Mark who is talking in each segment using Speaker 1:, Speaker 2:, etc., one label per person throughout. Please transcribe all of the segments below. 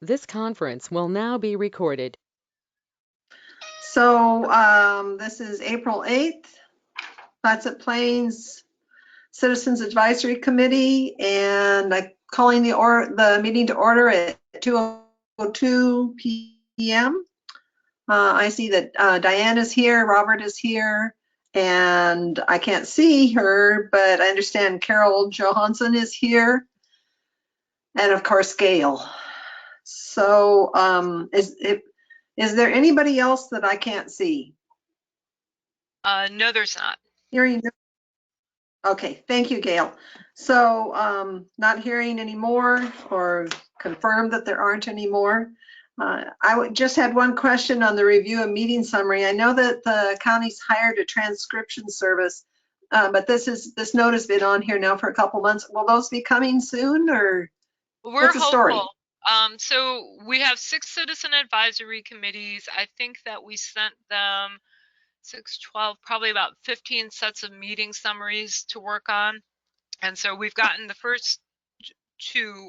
Speaker 1: This conference will now be recorded.
Speaker 2: So this is April 8th, Clatsop Plains Citizens Advisory Committee, and I'm calling the meeting to order at 2:02 p.m. I see that Diane is here, Robert is here, and I can't see her, but I understand Carol Johansson is here, and of course Gail. So is there anybody else that I can't see?
Speaker 3: No, there's not.
Speaker 2: Hearing. Okay, thank you, Gail. So not hearing any more or confirmed that there aren't any more. Just had one question on the review of meeting summary. I know that the county's hired a transcription service, but this note has been on here now for a couple months. Will those be coming soon, or
Speaker 3: We're
Speaker 2: what's the story?
Speaker 3: hopeful. So we have 6 citizen advisory committees. I think that we sent them 6, 12, probably about 15 sets of meeting summaries to work on. And so we've gotten the first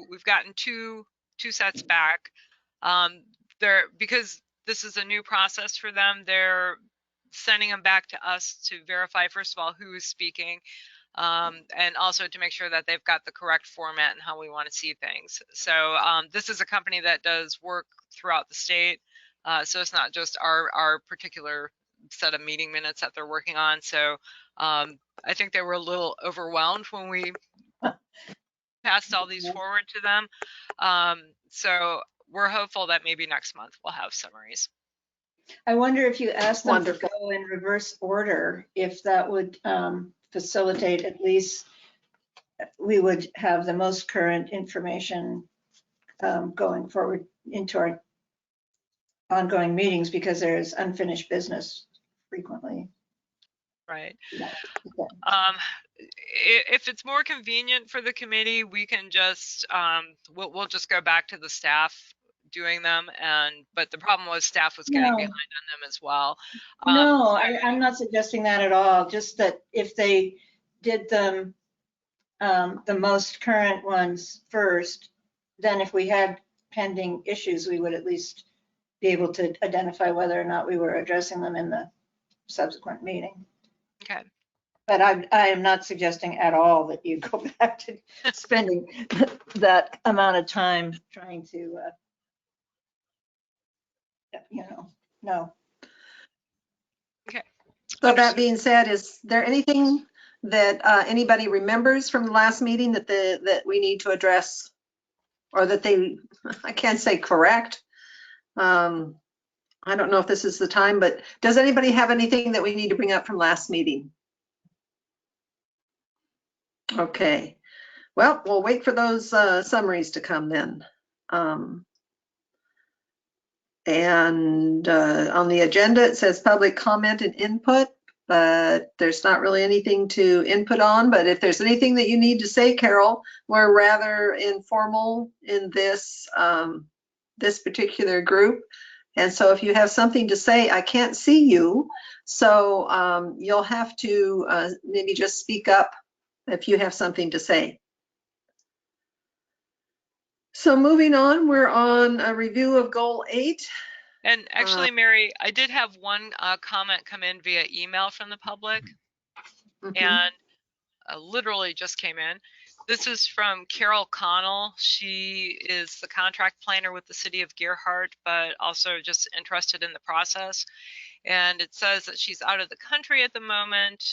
Speaker 3: we've gotten two sets back. Because this is a new process for them, they're sending them back to us to verify, first of all, who is speaking, and also to make sure that they've got the correct format and how we want to see things. So this is a company that does work throughout the state. So it's not just our particular set of meeting minutes that they're working on. So I think they were a little overwhelmed when we passed all these forward to them. So we're hopeful that maybe next month we'll have summaries.
Speaker 4: I wonder if you asked them
Speaker 2: Wonderful.
Speaker 4: to go in reverse order, if that would facilitate, at least we would have the most current information going forward into our ongoing meetings, because there's unfinished business frequently.
Speaker 3: Right.
Speaker 4: Yeah.
Speaker 3: If it's more convenient for the committee, we can just we'll just go back to the staff doing them, but the problem was staff was getting behind on them as well.
Speaker 4: No, I'm not suggesting that at all. Just that if they did them the most current ones first, then if we had pending issues, we would at least be able to identify whether or not we were addressing them in the subsequent meeting.
Speaker 3: Okay.
Speaker 4: But I am not suggesting at all that you go back to spending that amount of time trying to, no.
Speaker 3: Okay.
Speaker 2: So that being said, is there anything that anybody remembers from the last meeting that we need to address, or that I can't say correct. I don't know if this is the time, but does anybody have anything that we need to bring up from last meeting? Okay, well, we'll wait for those summaries to come then. And on the agenda, it says public comment and input, but there's not really anything to input on. But if there's anything that you need to say, Carol, we're rather informal in this this particular group. And so if you have something to say, I can't see you. So you'll have to maybe just speak up if you have something to say. So moving on, we're on a review of Goal 8.
Speaker 3: And actually, Mary, I did have one comment come in via email from the public, and literally just came in. This is from Carol Connell. She is the contract planner with the city of Gerhardt, but also just interested in the process. And it says that she's out of the country at the moment.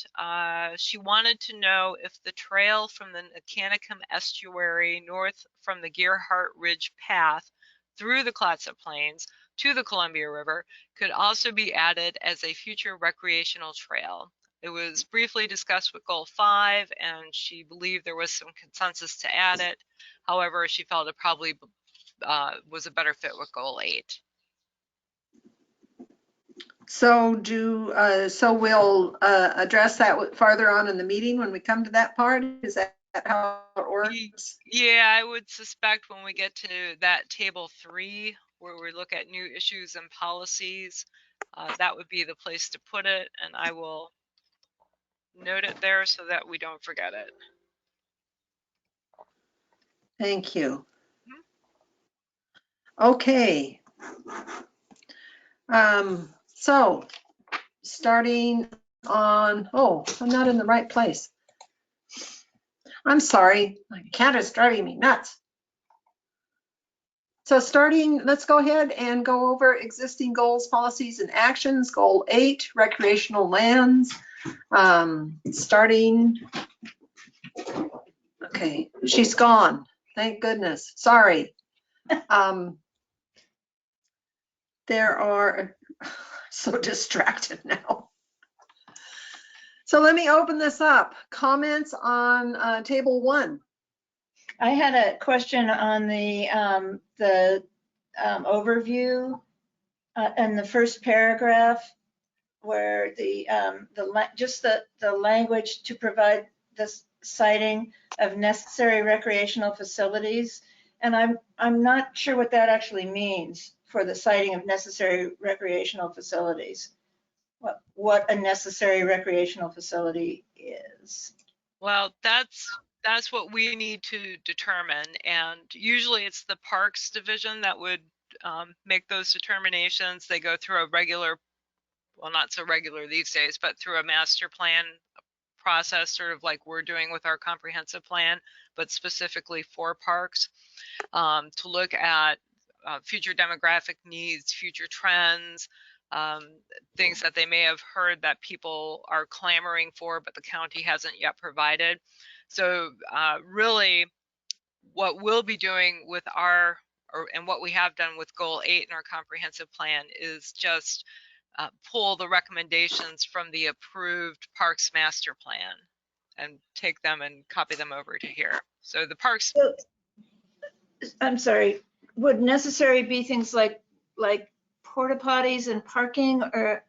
Speaker 3: She wanted to know if the trail from the Mechanicsum estuary north from the Gerhardt Ridge path through the Clatsop Plains to the Columbia River could also be added as a future recreational trail. It was briefly discussed with Goal 5, and she believed there was some consensus to add it. However, she felt it probably was a better fit with Goal 8.
Speaker 2: So we'll address that farther on in the meeting when we come to that part. Is that how it works?
Speaker 3: Yeah, I would suspect when we get to that table 3, where we look at new issues and policies, that would be the place to put it, and I will note it there so that we don't forget it.
Speaker 2: Thank you. Okay. So starting on, oh, I'm not in the right place. I'm sorry. My cat is driving me nuts. So let's go ahead and go over existing goals, policies, and actions. Goal 8, recreational lands. Starting, okay, she's gone. Thank goodness. Sorry. There are, so distracted now. So let me open this up. Comments on table 1.
Speaker 4: I had a question on the overview in the first paragraph where just the language to provide this citing of necessary recreational facilities. And I'm not sure what that actually means for the citing of necessary recreational facilities. What a necessary recreational facility is.
Speaker 3: Well, that's what we need to determine, and usually it's the Parks Division that would make those determinations. They go through a regular, well, not so regular these days, but through a master plan process, sort of like we're doing with our comprehensive plan, but specifically for parks, to look at future demographic needs, future trends, things that they may have heard that people are clamoring for, but the county hasn't yet provided. So really what we'll be doing with and what we have done with goal 8 in our comprehensive plan is just pull the recommendations from the approved Parks Master Plan and take them and copy them over to here. So the Parks.
Speaker 4: I'm sorry, would necessary be things like porta potties and parking, or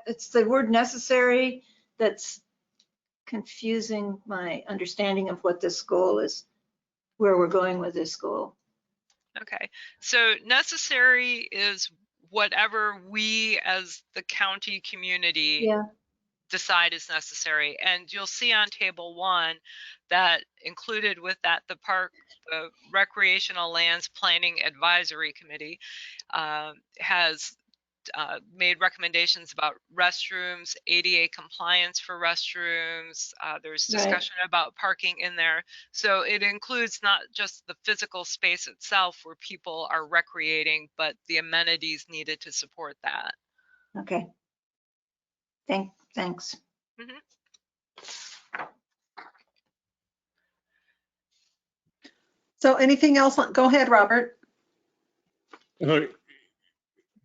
Speaker 4: it's the word necessary that's confusing my understanding of what this goal is, where we're going with this goal.
Speaker 3: Okay, so necessary is whatever we as the county community decide is necessary. And you'll see on table 1 that included with that the Recreational Lands Planning Advisory Committee has made recommendations about restrooms, ADA compliance for restrooms. There's discussion about parking in there. So it includes not just the physical space itself where people are recreating, but the amenities needed to support that.
Speaker 4: Okay. Thanks.
Speaker 3: Mm-hmm.
Speaker 2: So anything else? Go ahead, Robert.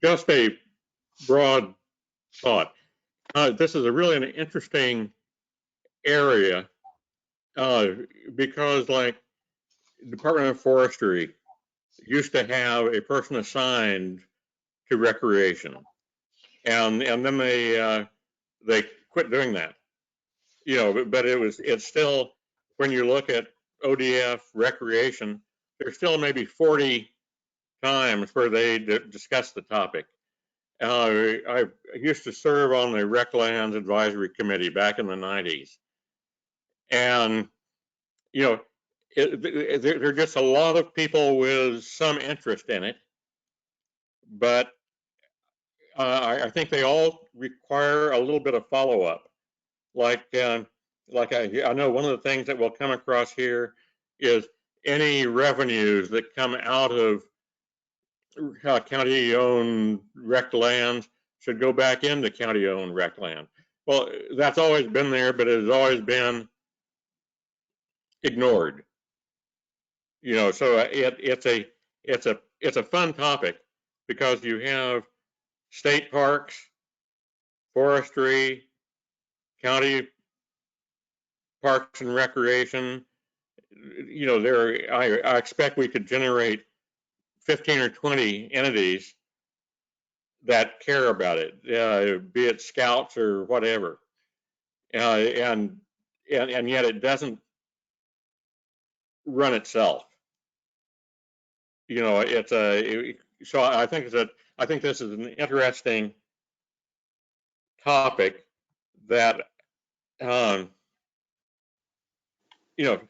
Speaker 5: Just a broad thought. This is really an interesting area because, like, Department of Forestry used to have a person assigned to recreation, and then they quit doing that. You know, but it's still, when you look at ODF recreation, there's still maybe 40 times where they discuss the topic. I used to serve on the Rec Lands Advisory Committee back in the 90s. And, you know, there are just a lot of people with some interest in it. But I think they all require a little bit of follow-up. Like I know one of the things that we'll come across here is any revenues that come out of county-owned rec lands should go back into county-owned rec land. Well, that's always been there, but it has always been ignored. You know, so it's a fun topic because you have state parks, forestry, county parks and recreation. You know, I expect we could generate 15 or 20 entities that care about it, be it scouts or whatever, and yet it doesn't run itself. You know, so I think this is an interesting topic that you know,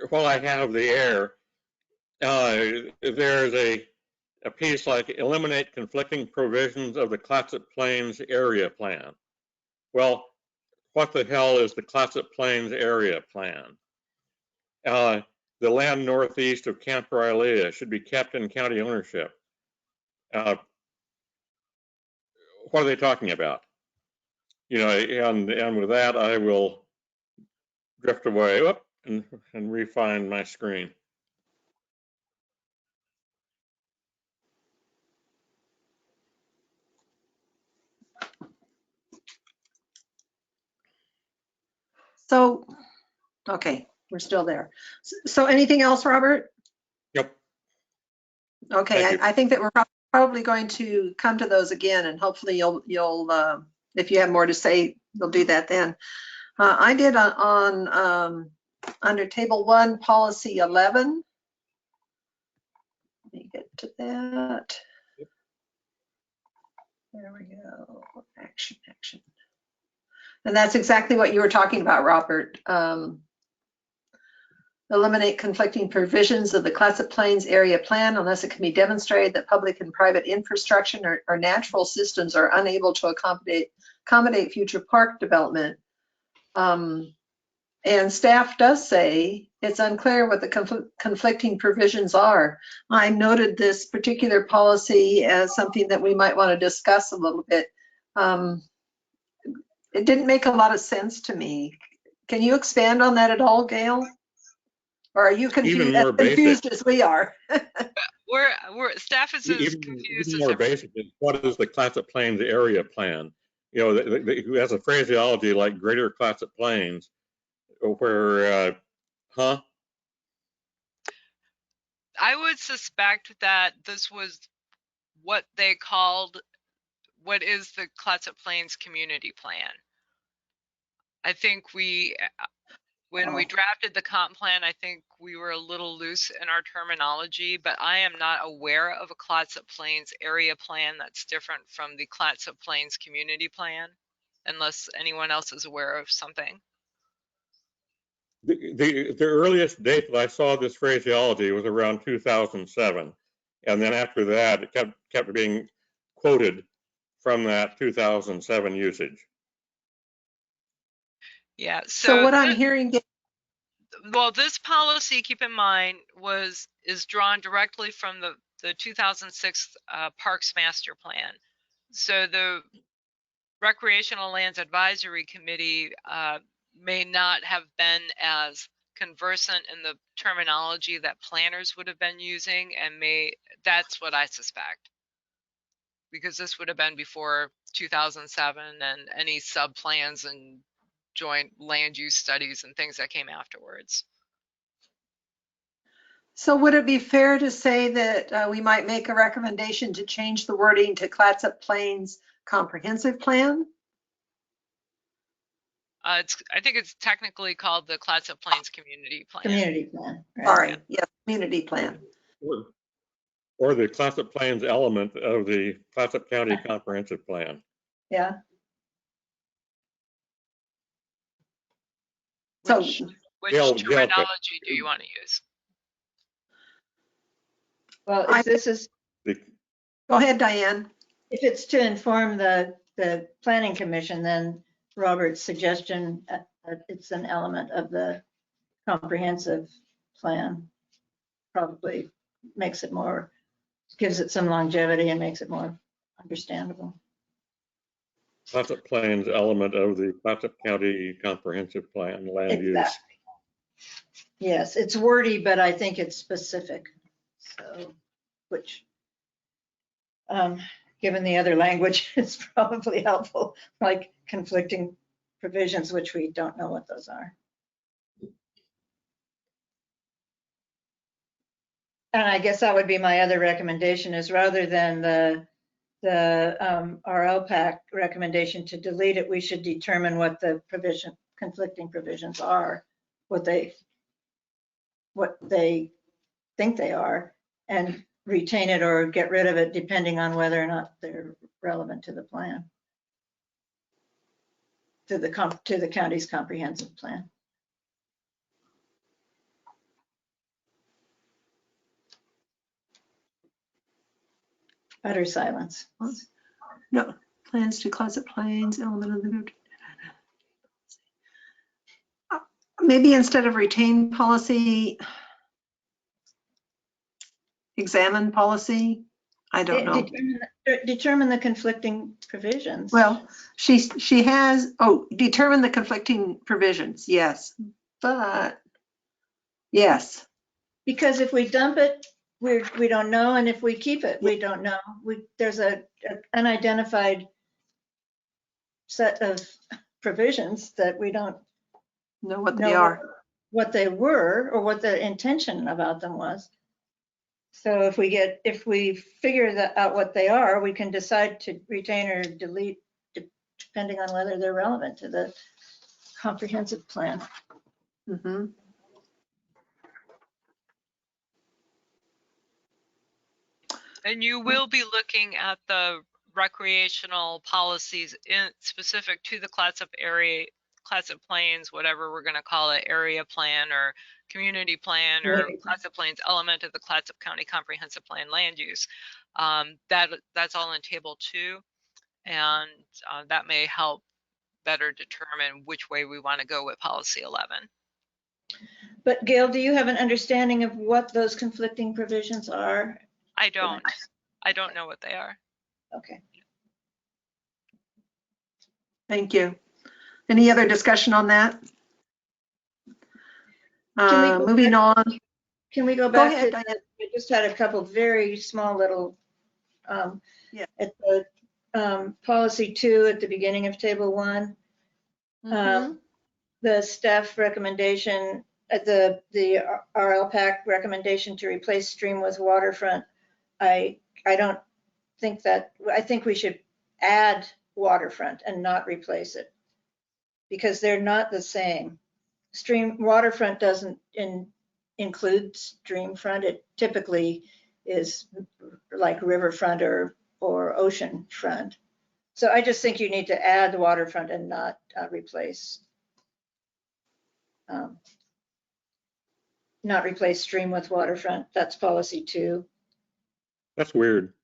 Speaker 5: while I have the air, there's a piece like eliminate conflicting provisions of the Clatsop Plains Area Plan. Well, what the hell is the Clatsop Plains Area Plan? The land northeast of Camp Riley should be kept in county ownership. What are they talking about? You know, and with that, I will drift away and refine my screen.
Speaker 2: So, okay, we're still there. So anything else, Robert?
Speaker 5: Yep.
Speaker 2: Okay,
Speaker 5: Thank you.
Speaker 2: I think that we're probably going to come to those again, and hopefully you'll if you have more to say, you'll do that then. I did on under table 1, policy 11. Let me get to that. There we go. Action. And that's exactly what you were talking about, Robert. Eliminate conflicting provisions of the Clatsop Plains Area Plan unless it can be demonstrated that public and private infrastructure or natural systems are unable to accommodate future park development. And staff does say it's unclear what the conflicting provisions are. I noted this particular policy as something that we might want to discuss a little bit. It didn't make a lot of sense to me. Can you expand on that at all, Gail? Or are you confused as we are?
Speaker 3: Staff is as confused
Speaker 5: even
Speaker 3: as
Speaker 5: more
Speaker 3: everyone.
Speaker 5: basic is what is the Clatsop Plains Area Plan? You know, who has a phraseology like Greater Clatsop Plains, where,
Speaker 3: I would suspect that this was what they called, what is the Clatsop Plains Community Plan. I think when we drafted the comp plan, I think we were a little loose in our terminology, but I am not aware of a Clatsop Plains Area Plan that's different from the Clatsop Plains Community Plan, unless anyone else is aware of something.
Speaker 5: the earliest date that I saw this phraseology was around 2007. And then after that, it kept being quoted from that 2007 usage.
Speaker 3: Yeah.
Speaker 2: So what I'm hearing,
Speaker 3: well, this policy, keep in mind, is drawn directly from the 2006 Parks Master Plan. So the Recreational Lands Advisory Committee may not have been as conversant in the terminology that planners would have been using, and that's what I suspect, because this would have been before 2007 and any sub plans and joint land use studies and things that came afterwards.
Speaker 2: so would it be fair to say that we might make a recommendation to change the wording to Clatsop Plains Comprehensive Plan?
Speaker 3: I think it's technically called the Clatsop Plains Community Plan.
Speaker 4: Community plan. Right?
Speaker 2: Sorry, yes, community plan.
Speaker 5: Or the Clatsop Plains element of the Clatsop County Comprehensive Plan.
Speaker 4: Yeah.
Speaker 3: Which terminology do you want to use?
Speaker 4: Well, if this is,
Speaker 2: Go ahead, Diane.
Speaker 4: if it's to inform the planning commission, then Robert's suggestion, it's an element of the comprehensive plan, probably makes it more, gives it some longevity and makes it more understandable.
Speaker 5: Clatsop Plains element of the Clatsop County Comprehensive Plan land use.
Speaker 4: Yes, it's wordy, but I think it's specific. So, which, given the other language, is probably helpful, like conflicting provisions, which we don't know what those are. And I guess that would be my other recommendation, is rather than the RLPAC recommendation to delete it, we should determine what the conflicting provisions are, what they think they are, and retain it or get rid of it depending on whether or not they're relevant to the plan, to the county's comprehensive plan. Utter silence.
Speaker 2: No, plans to Clatsop Plains, element of the. Maybe instead of retain policy, examine policy. I don't know.
Speaker 4: Determine the conflicting provisions.
Speaker 2: Well, she has, determine the conflicting provisions, yes, but, yes.
Speaker 4: Because if we dump it, we don't know, and if we keep it, we don't know. There's an unidentified set of provisions that we don't
Speaker 2: Know what they
Speaker 4: know
Speaker 2: are.
Speaker 4: what they were or what the intention about them was. So if we figure out what they are, we can decide to retain or delete depending on whether they're relevant to the comprehensive plan.
Speaker 2: Mhm.
Speaker 3: And you will be looking at the recreational policies specific to the Clatsop area, Clatsop Plains, whatever we're going to call it, area plan or community plan or Clatsop Plains element of the Clatsop County Comprehensive Plan land use. That's all in table 2, and that may help better determine which way we want to go with policy 11.
Speaker 4: But Gail, do you have an understanding of what those conflicting provisions are?
Speaker 3: I don't know what they are.
Speaker 4: Okay.
Speaker 2: Thank you. Any other discussion on that? Moving on.
Speaker 4: Can we go
Speaker 2: Go
Speaker 4: back
Speaker 2: ahead,
Speaker 4: to,
Speaker 2: Diane.
Speaker 4: I just had a couple very small little,
Speaker 2: Yeah.
Speaker 4: at the policy 2 at the beginning of table 1.
Speaker 2: Mhm.
Speaker 4: The staff recommendation at the RLPAC recommendation to replace stream with waterfront. I don't think that, I think we should add waterfront and not replace it because they're not the same. Waterfront doesn't include stream front. It typically is like riverfront or ocean front. So I just think you need to add waterfront and not replace. Not replace stream with waterfront. That's policy 2.
Speaker 5: That's weird.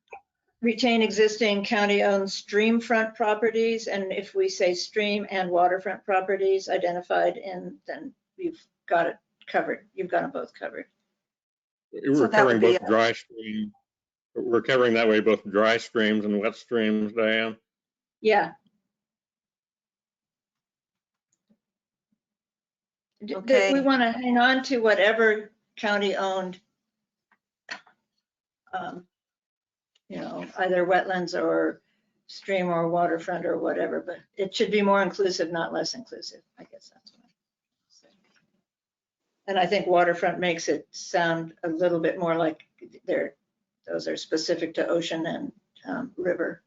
Speaker 4: Retain existing county-owned stream front properties, and if we say stream and waterfront properties identified, then you've got it covered. You've got them both covered.
Speaker 5: We're covering both dry stream. We're covering that way both dry streams and wet streams, Diane.
Speaker 4: Yeah.
Speaker 2: Okay.
Speaker 4: We want to hang on to whatever county-owned, either wetlands or stream or waterfront or whatever, but it should be more inclusive, not less inclusive. I guess that's what I'm saying. And I think waterfront makes it sound a little bit more like those are specific to ocean and river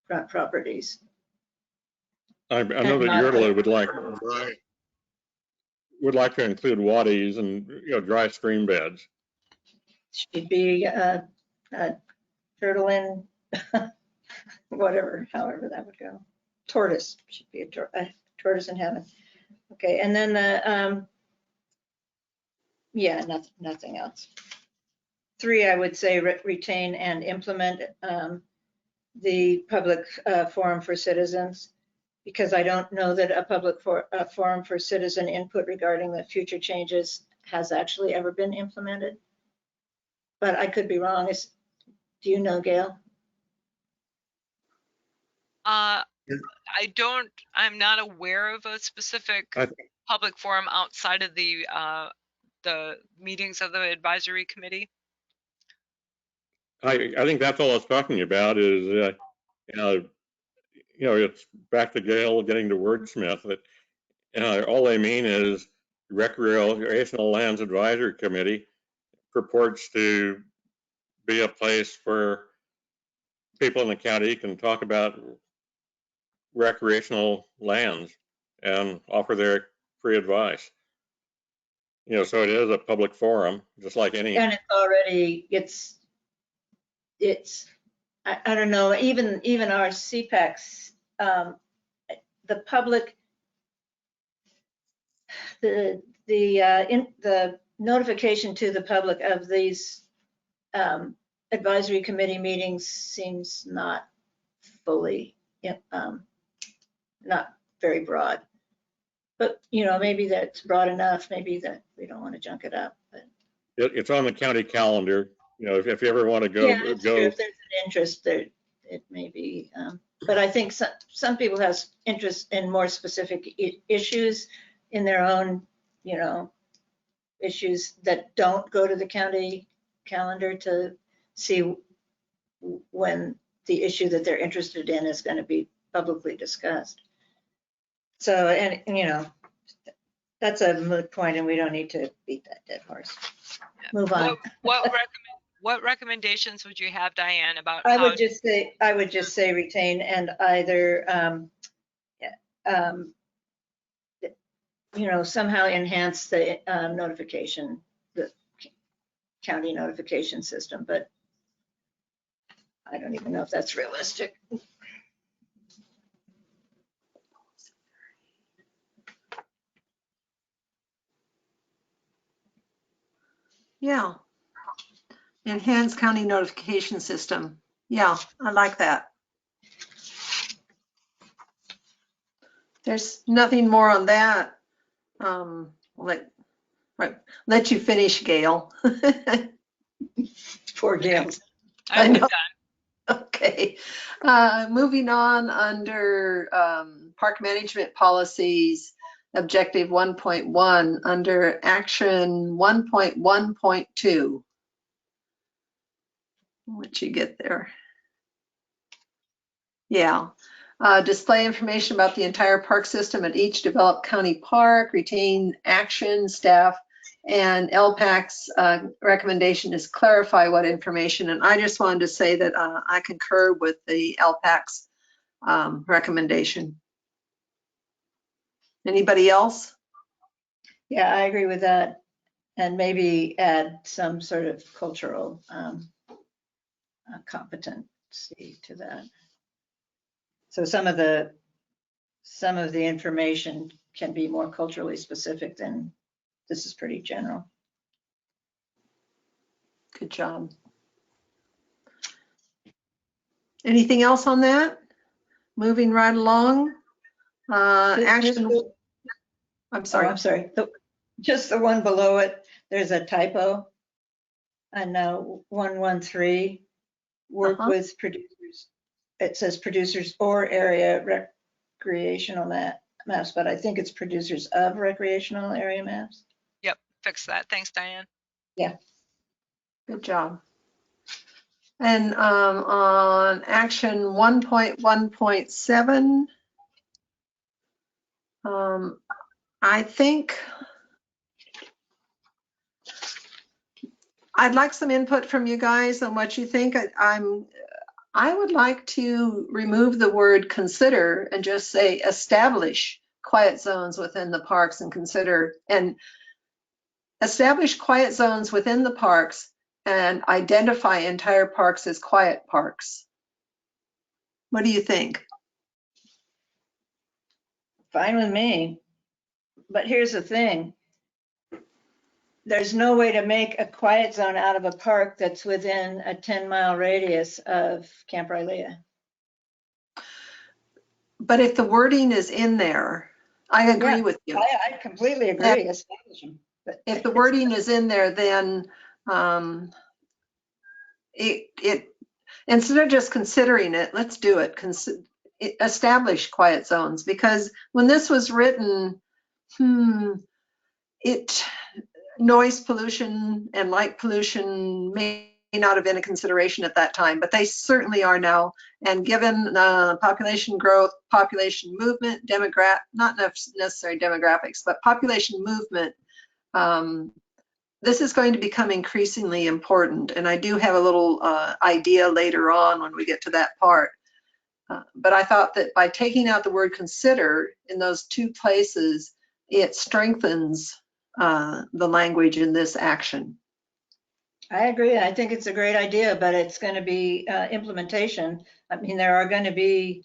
Speaker 4: front properties.
Speaker 5: I know that Yurtla would like to include waddies and dry stream beds.
Speaker 4: Should be turtle in whatever, however that would go. Tortoise should be a tortoise in heaven. Okay, and then the yeah, nothing else. 3, I would say retain and implement the public forum for citizens, because I don't know that a public forum for citizen input regarding the future changes has actually ever been implemented. But I could be wrong. Do you know, Gail?
Speaker 3: I'm not aware of a specific public forum outside of the meetings of the advisory committee.
Speaker 5: I think that's all it's talking about is, it's back to Gail getting to wordsmith that all they mean is Recreational Lands Advisory Committee purports to be a place where people in the county can talk about recreational lands and offer their free advice. So it is a public forum, just like any.
Speaker 4: And it's already, I don't know, even our CPACs, the public, the notification to the public of these advisory committee meetings seems not fully, not very broad. But, you know, maybe that's broad enough, maybe that we don't want to junk it up, but.
Speaker 5: It's on the county calendar. You know, if you ever want to
Speaker 4: Yeah, that's true.
Speaker 5: go.
Speaker 4: If there's an interest there, it may be, but I think some people have interest in more specific issues in their own, you know, issues that don't go to the county calendar to see when the issue that they're interested in is going to be publicly discussed. So, and, you know, that's a moot point and we don't need to beat that dead horse. Move on.
Speaker 3: What recommendations would you have, Diane, about
Speaker 4: I
Speaker 3: how?
Speaker 4: would just say retain and either, you know, somehow enhance the notification, the county notification system, but I don't even know if that's realistic.
Speaker 2: Yeah. Enhanced county notification system. Yeah, I like that. There's nothing more on that. Let you finish, Gail.
Speaker 4: Poor Gail.
Speaker 3: I'm
Speaker 2: know.
Speaker 3: done.
Speaker 2: Okay. Moving on under park management policies, objective 1.1 under action 1.1.2. What you get there? Yeah. Display information about the entire park system at each developed county park, retain action, staff, and LPAC's recommendation is clarify what information. And I just wanted to say that I concur with the LPAC's recommendation. Anybody else?
Speaker 4: Yeah, I agree with that. And maybe add some sort of cultural competency to that. So some of the information can be more culturally specific than this is pretty general.
Speaker 2: Good job. Anything else on that? Moving right along. Action. I'm sorry.
Speaker 4: I'm sorry. Just the one below it, there's a typo. And now 113, work with producers. It says producers or area recreational maps, but I think it's producers of recreational area maps.
Speaker 3: Yep, fix that. Thanks, Diane.
Speaker 4: Yeah.
Speaker 2: Good job. And on action 1.1.7, I think I'd like some input from you guys on what you think. I would like to remove the word consider and just say establish quiet zones within the parks and consider and establish quiet zones within the parks and identify entire parks as quiet parks. What do you think?
Speaker 4: Fine with me. But here's the thing. There's no way to make a quiet zone out of a park that's within a 10-mile radius of Camp Rylea.
Speaker 2: But if the wording is in there, I agree with you.
Speaker 4: I completely agree.
Speaker 2: If the wording is in there, then instead of just considering it, let's do it. Establish quiet zones, because when this was written, noise pollution and light pollution may not have been a consideration at that time, but they certainly are now. And given population growth, population movement, not necessarily demographics, but population movement, this is going to become increasingly important. And I do have a little idea later on when we get to that part. But I thought that by taking out the word consider in those two places, it strengthens the language in this action.
Speaker 4: I agree. I think it's a great idea, but it's going to be implementation. I mean, there are going to be,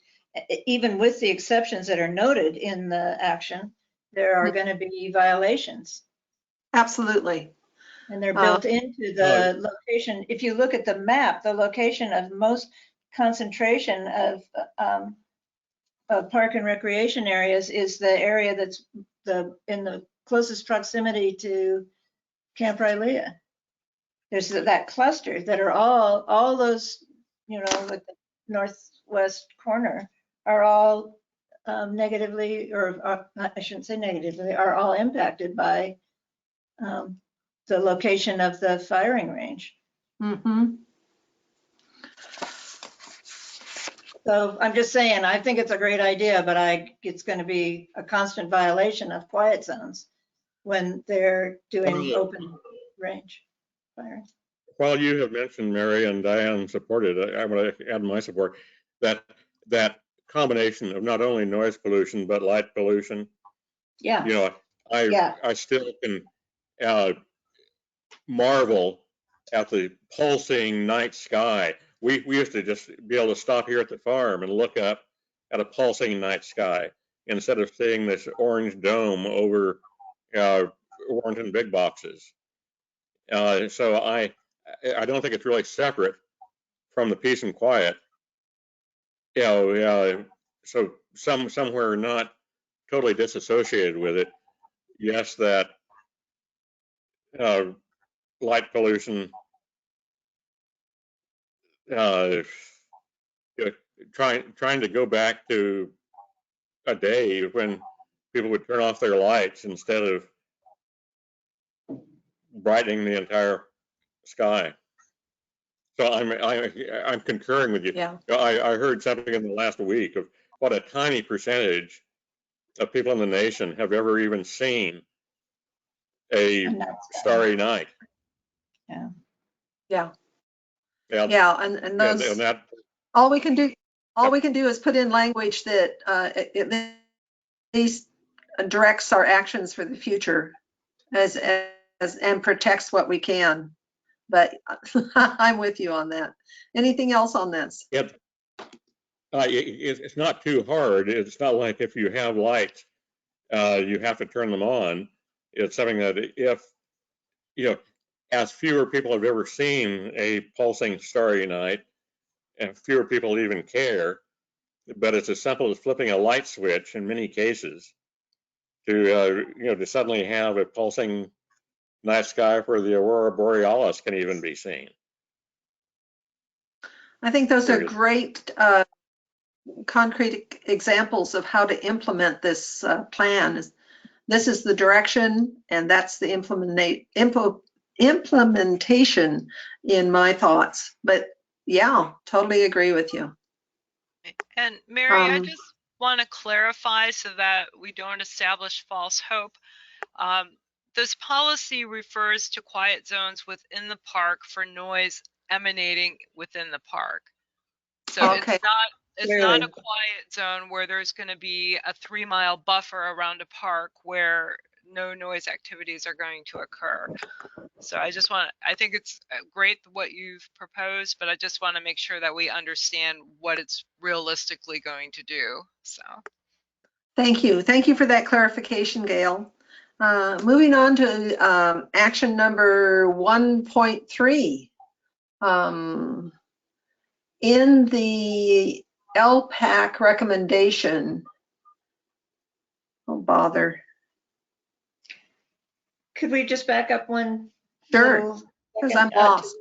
Speaker 4: even with the exceptions that are noted in the action, there are going to be violations.
Speaker 2: Absolutely.
Speaker 4: And they're built into the location. If you look at the map, the location of most concentration of park and recreation areas is the area that's in the closest proximity to Camp Rylea. There's that cluster that are all those, you know, with the northwest corner are all negatively, or I shouldn't say negatively, are all impacted by the location of the firing range.
Speaker 2: Mm-hmm.
Speaker 4: So I'm just saying, I think it's a great idea, but it's going to be a constant violation of quiet zones when they're doing open range firing.
Speaker 5: While you have mentioned, Mary, and Diane supported, I want to add my support, that combination of not only noise pollution, but light pollution.
Speaker 4: Yeah.
Speaker 5: You know, I still can marvel at the pulsing night sky. We used to just be able to stop here at the farm and look up at a pulsing night sky instead of seeing this orange dome over Warrenton big boxes. So I don't think it's really separate from the peace and quiet. You know, so somewhere not totally disassociated with it. Yes, that light pollution, trying to go back to a day when people would turn off their lights instead of brightening the entire sky. So I'm concurring with you.
Speaker 2: Yeah.
Speaker 5: I heard something in the last week of what a tiny percentage of people in the nation have ever even seen a starry night.
Speaker 4: Yeah.
Speaker 2: Yeah.
Speaker 5: And,
Speaker 2: Yeah. And those,
Speaker 5: and that,
Speaker 2: all we can do is put in language that at least directs our actions for the future and protects what we can. But I'm with you on that. Anything else on this?
Speaker 5: it's not too hard. It's not like if you have lights, you have to turn them on. It's something that if, you know, as fewer people have ever seen a pulsing starry night, and fewer people even care, but it's as simple as flipping a light switch in many cases to, you know, to suddenly have a pulsing night sky where the aurora borealis can even be seen.
Speaker 2: I think those are great concrete examples of how to implement this plan. This is the direction, and that's the implementation in my thoughts. But yeah, totally agree with you.
Speaker 3: And Mary, I just want to clarify so that we don't establish false hope. This policy refers to quiet zones within the park for noise emanating within the park. So
Speaker 2: Okay.
Speaker 3: it's not a quiet zone where there's going to be a 3-mile buffer around a park where no noise activities are going to occur. So I think it's great what you've proposed, but I just want to make sure that we understand what it's realistically going to do. So.
Speaker 2: Thank you. Thank you for that clarification, Gail. Moving on to action number 1.3. In the LPAC recommendation, oh bother.
Speaker 4: Could we just back up one?
Speaker 2: Sure, because I'm lost.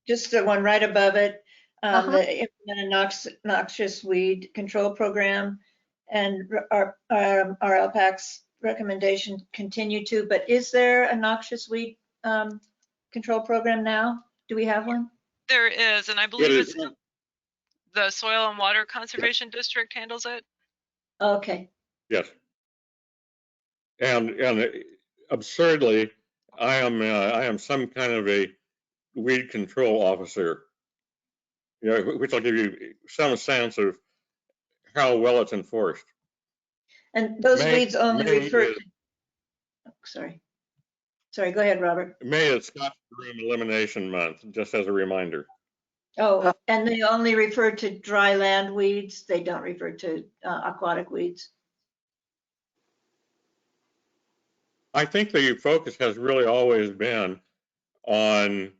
Speaker 4: Just the one right above it, the implement a noxious weed control program, and our LPAC's recommendation continue to, but is there a noxious weed control program now? Do we have one?
Speaker 3: There is, and I believe it's the Soil and Water Conservation District handles it.
Speaker 4: Okay.
Speaker 5: Yes. And absurdly, I am some kind of a weed control officer, you know, which will give you some sense of how well it's enforced.
Speaker 4: And those weeds only refer to, sorry, go ahead, Robert.
Speaker 5: May is Scotch Broom Elimination Month, just as a reminder.
Speaker 4: Oh, and they only refer to dry land weeds. They don't refer to aquatic weeds.
Speaker 5: I think the focus has really always been on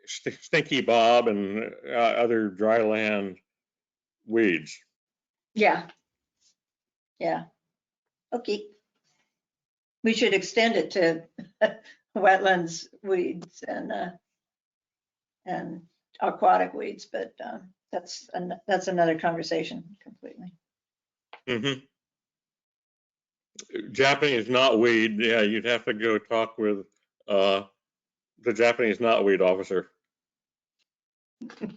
Speaker 5: stinky bob and other dry land weeds.
Speaker 4: Yeah. Yeah. Okay. We should extend it to wetlands weeds and aquatic weeds, but that's another conversation completely.
Speaker 5: Mm-hmm. Japanese knotweed, yeah, you'd have to go talk with the Japanese knotweed officer.
Speaker 4: Okay,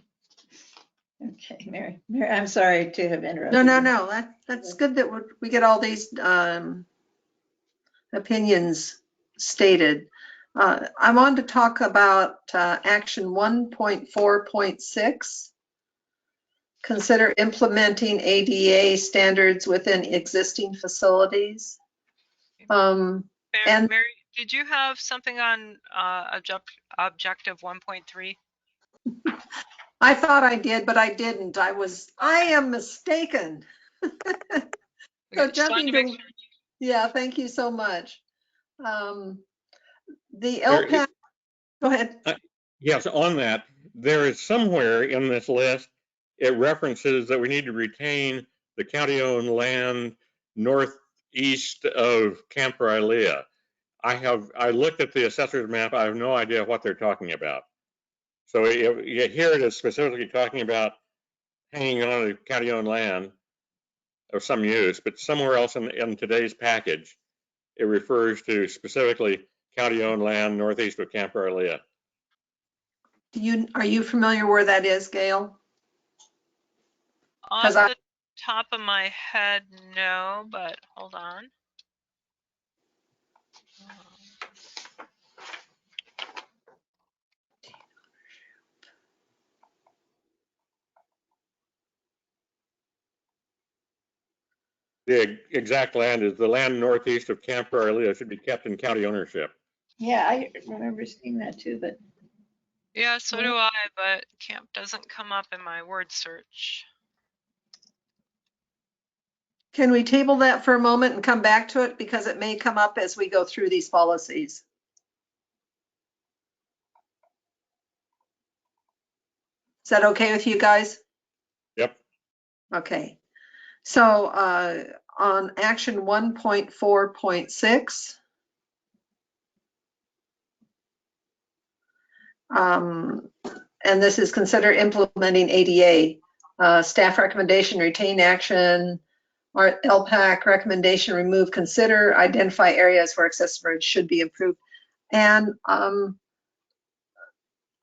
Speaker 4: Mary, I'm sorry to have interrupted.
Speaker 2: No. That's good that we get all these opinions stated. I wanted to talk about action 1.4.6. Consider implementing ADA standards within existing facilities. And
Speaker 3: Mary, did you have something on objective 1.3?
Speaker 2: I thought I did, but I didn't. I am mistaken. So jumping to, yeah, thank you so much. The LPAC, go ahead.
Speaker 5: Yes, on that, there is somewhere in this list, it references that we need to retain the county-owned land northeast of Camp Rylea. I looked at the assessor's map. I have no idea what they're talking about. So here it is specifically talking about hanging on to county-owned land of some use, but somewhere else in today's package, it refers to specifically county-owned land northeast of Camp Rylea.
Speaker 2: Are you familiar where that is, Gail?
Speaker 3: Off the top of my head, no, but hold on.
Speaker 5: The exact land is the land northeast of Camp Rylea should be kept in county ownership.
Speaker 4: Yeah, I remember seeing that too, but.
Speaker 3: Yeah, so do I, but camp doesn't come up in my word search.
Speaker 2: Can we table that for a moment and come back to it because it may come up as we go through these policies? Is that okay with you guys?
Speaker 5: Yep.
Speaker 2: Okay. So on action 1.4.6, and this is consider implementing ADA. Staff recommendation, retain action, or LPAC recommendation, remove, consider, identify areas where accessibility should be improved. And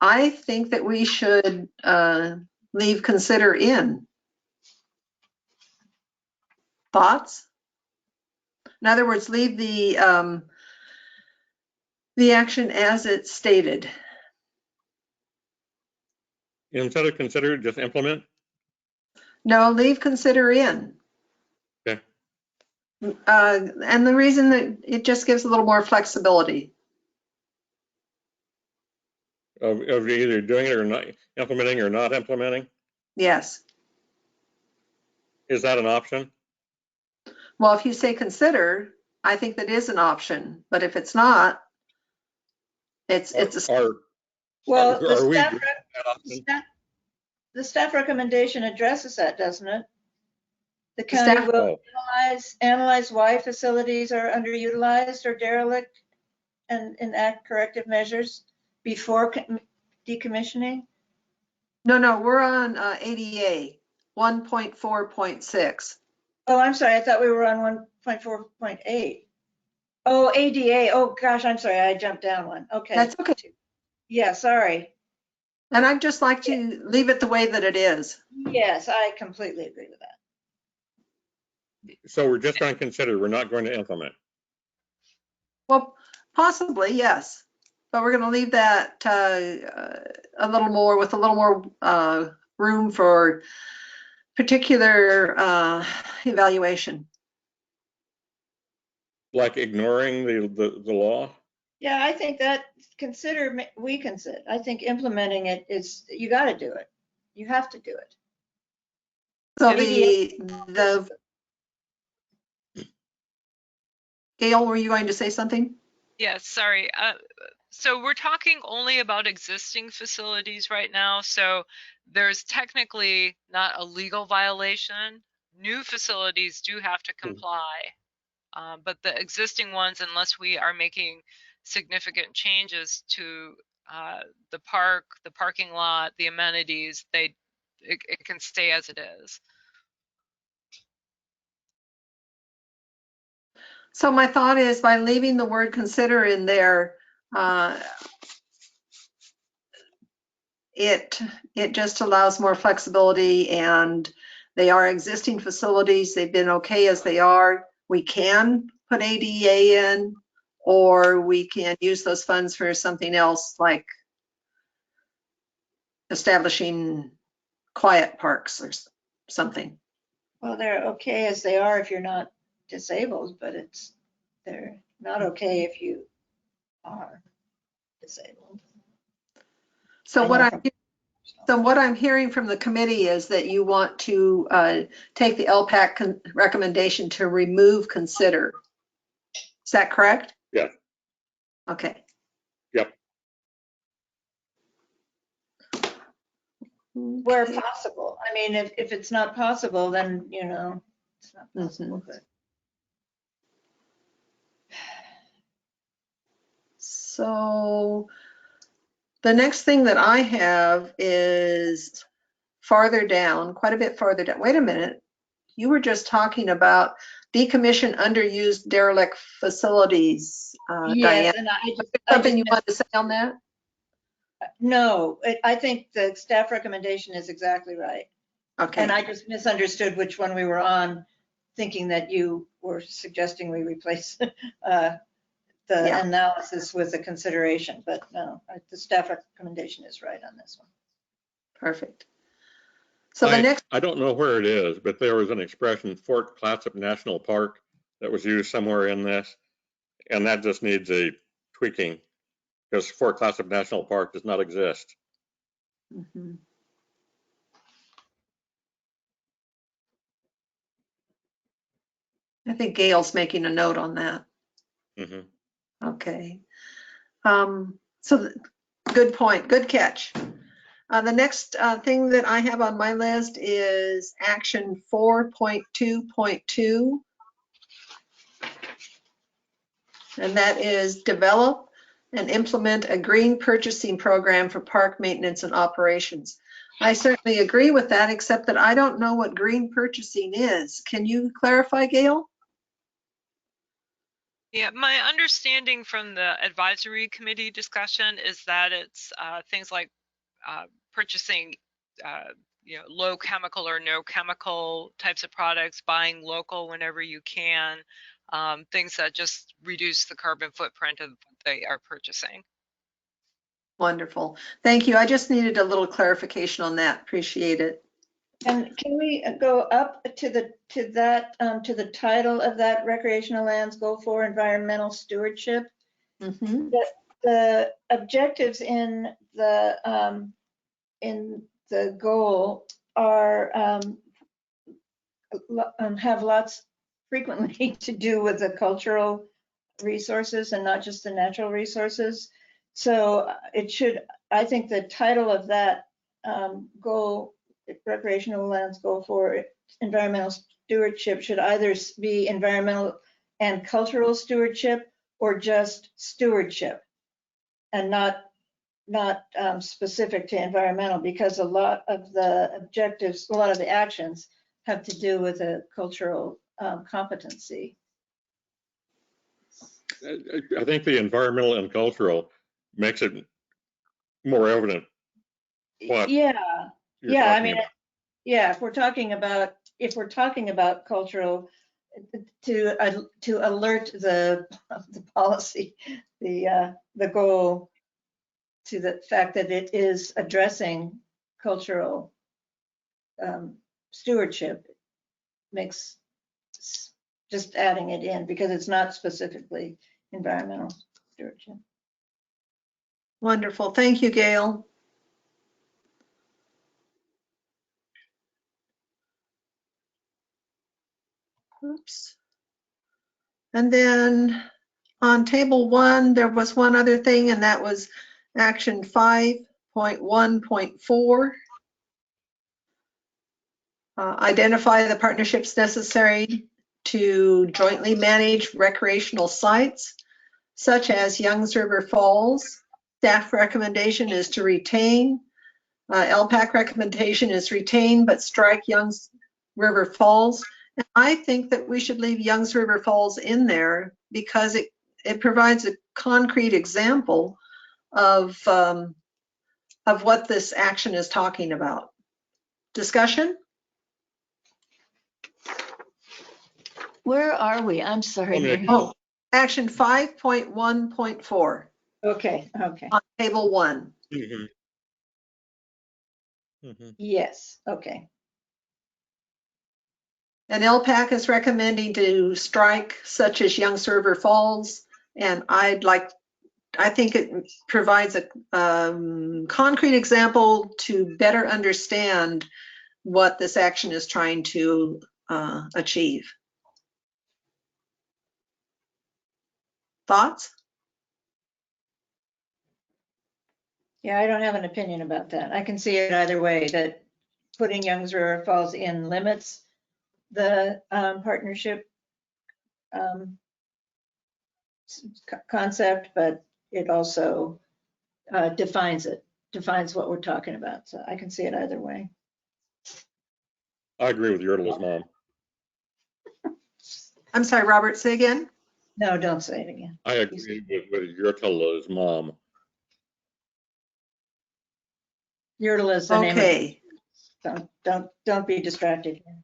Speaker 2: I think that we should leave consider in. Thoughts? In other words, leave the action as it's stated.
Speaker 5: Instead of consider, just implement?
Speaker 2: No, leave consider in.
Speaker 5: Okay.
Speaker 2: And the reason that it just gives a little more flexibility.
Speaker 5: Of either doing it or not, implementing or not implementing?
Speaker 2: Yes.
Speaker 5: Is that an option?
Speaker 2: Well, if you say consider, I think that is an option. But if it's not, it's a.
Speaker 4: Well, the staff recommendation addresses that, doesn't it? The county will analyze why facilities are underutilized or derelict and enact corrective measures before decommissioning.
Speaker 2: No, we're on ADA 1.4.6.
Speaker 4: Oh, I'm sorry. I thought we were on 1.4.8. Oh, ADA. Oh, gosh, I'm sorry. I jumped down one. Okay.
Speaker 2: That's okay.
Speaker 4: Yeah, sorry.
Speaker 2: And I'd just like to leave it the way that it is.
Speaker 4: Yes, I completely agree with that.
Speaker 5: So we're just going to consider, we're not going to implement.
Speaker 2: Well, possibly, yes. But we're going to leave that a little more with a little more room for particular evaluation.
Speaker 5: Like ignoring the law?
Speaker 4: Yeah, I think that I think implementing it is, you got to do it. You have to do it.
Speaker 2: So Gail, were you going to say something?
Speaker 3: Yeah, sorry. So we're talking only about existing facilities right now. So there's technically not a legal violation. New facilities do have to comply. But the existing ones, unless we are making significant changes to the park, the parking lot, the amenities, it can stay as it is.
Speaker 2: So my thought is by leaving the word consider in there, it just allows more flexibility, and they are existing facilities. They've been okay as they are. We can put ADA in, or we can use those funds for something else like establishing quiet parks or something.
Speaker 4: Well, they're okay as they are if you're not disabled, but they're not okay if you are disabled.
Speaker 2: So
Speaker 4: I
Speaker 2: what
Speaker 4: know
Speaker 2: I'm
Speaker 4: from-
Speaker 2: So what I'm hearing from the committee is that you want to take the LPAC recommendation to remove consider. Is that correct?
Speaker 5: Yeah.
Speaker 2: Okay.
Speaker 5: Yep.
Speaker 4: Where
Speaker 2: Okay.
Speaker 4: possible. I mean, if it's not possible, then, it's not possible, but.
Speaker 2: So the next thing that I have is farther down, quite a bit farther down. Wait a minute. You were just talking about decommission underused derelict facilities, Diane.
Speaker 4: Yes, and I
Speaker 2: Something you
Speaker 4: just
Speaker 2: want to say on that?
Speaker 4: no, I think the staff recommendation is exactly right.
Speaker 2: Okay.
Speaker 4: And I just misunderstood which one we were on, thinking that you were suggesting we replace the
Speaker 2: Yeah.
Speaker 4: analysis with the consideration, but no, the staff recommendation is right on this one.
Speaker 2: Perfect. So the next,
Speaker 5: I don't know where it is, but there was an expression, Fort Clatsop National Park, that was used somewhere in this, and that just needs a tweaking because Fort Clatsop National Park does not exist.
Speaker 2: Mhm. I think Gail's making a note on that.
Speaker 5: Mhm.
Speaker 2: Okay. Good point, good catch. The next thing that I have on my list is action 4.2.2. And that is develop and implement a green purchasing program for park maintenance and operations. I certainly agree with that, except that I don't know what green purchasing is. Can you clarify, Gail?
Speaker 3: Yeah, my understanding from the advisory committee discussion is that it's things like purchasing low chemical or no chemical types of products, buying local whenever you can, things that just reduce the carbon footprint of what they are purchasing.
Speaker 2: Wonderful. Thank you. I just needed a little clarification on that. Appreciate it.
Speaker 4: And can we go up to the title of that recreational lands goal for environmental stewardship?
Speaker 2: Mm-hmm.
Speaker 4: The objectives in the goal are have lots frequently to do with the cultural resources and not just the natural resources. So I think the title of that goal, recreational lands goal for environmental stewardship, should either be environmental and cultural stewardship or just stewardship, and not specific to environmental, because a lot of the objectives, a lot of the actions have to do with a cultural competency.
Speaker 5: I think the environmental and cultural makes it more evident what
Speaker 4: Yeah,
Speaker 5: you're
Speaker 4: I
Speaker 5: talking
Speaker 4: mean,
Speaker 5: about.
Speaker 4: yeah, if we're talking about cultural, to alert the policy, the goal to the fact that it is addressing cultural stewardship, makes just adding it in, because it's not specifically environmental stewardship.
Speaker 2: Wonderful. Thank you, Gail. Oops. And then On table 1, there was one other thing, and that was action 5.1.4. Identify the partnerships necessary to jointly manage recreational sites, such as Youngs River Falls. Staff recommendation is to retain. LPAC recommendation is retain, but strike Youngs River Falls. And I think that we should leave Youngs River Falls in there because it provides a concrete example of what this action is talking about. Discussion?
Speaker 4: Where are we? I'm sorry, Mary.
Speaker 2: Oh, action 5.1.4
Speaker 4: Okay,
Speaker 2: on table 1.
Speaker 5: Mhm. Mhm.
Speaker 4: yes, okay.
Speaker 2: And LPAC is recommending to strike such as Youngs River Falls, and I think it provides a concrete example to better understand what this action is trying to achieve. Thoughts?
Speaker 4: Yeah, I don't have an opinion about that. I can see it either way, that putting Youngs River Falls in limits the partnership concept, but it also defines what we're talking about. So I can see it either way.
Speaker 5: I agree with Yurtle's mom.
Speaker 2: I'm sorry, Robert, say again?
Speaker 4: No, don't say it again.
Speaker 5: I agree with Yurtle's mom.
Speaker 4: Yurtle is the name of
Speaker 2: Okay.
Speaker 4: it. Don't be distracted here.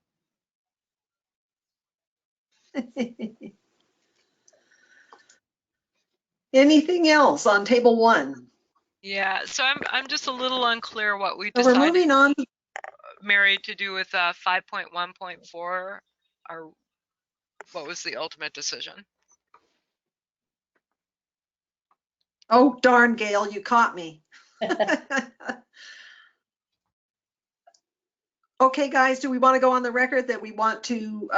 Speaker 2: Anything else on table 1?
Speaker 3: Yeah, so I'm just a little unclear what we
Speaker 2: So we're
Speaker 3: decided,
Speaker 2: moving on.
Speaker 3: Mary, to do with 5.1.4, or what was the ultimate decision?
Speaker 2: Oh, darn, Gail, you caught me. Okay, guys, do we want to go on the record that we want to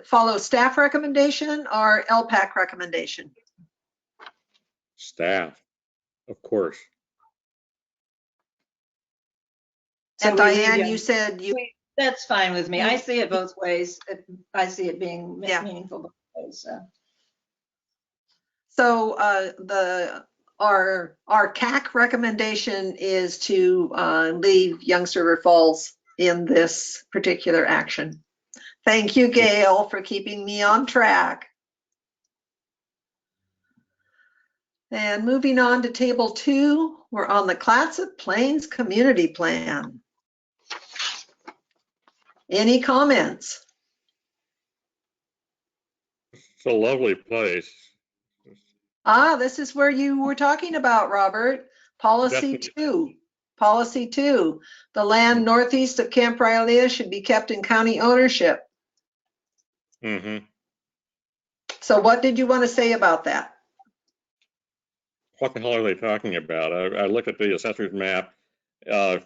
Speaker 2: follow staff recommendation or LPAC recommendation?
Speaker 5: Staff, of course.
Speaker 4: So
Speaker 2: And
Speaker 4: we leave
Speaker 2: Diane,
Speaker 4: Young-
Speaker 2: you said you,
Speaker 4: That's fine with me.
Speaker 2: You-
Speaker 4: I see it both ways. I see it being
Speaker 2: Yeah.
Speaker 4: meaningful both ways.
Speaker 2: so our CAC recommendation is to leave Youngs River Falls in this particular action. Thank you, Gail, for keeping me on track. And moving on to table 2, we're on the Clatsop Plains Community Plan. Any comments?
Speaker 5: It's a lovely place.
Speaker 2: This is where you were talking about, Robert. Policy
Speaker 5: Definitely.
Speaker 2: 2. Policy 2. The land northeast of Camp Rylea should be kept in county ownership.
Speaker 5: Mm-hmm.
Speaker 2: So what did you want to say about that?
Speaker 5: What the hell are they talking about? I looked at the assessor's map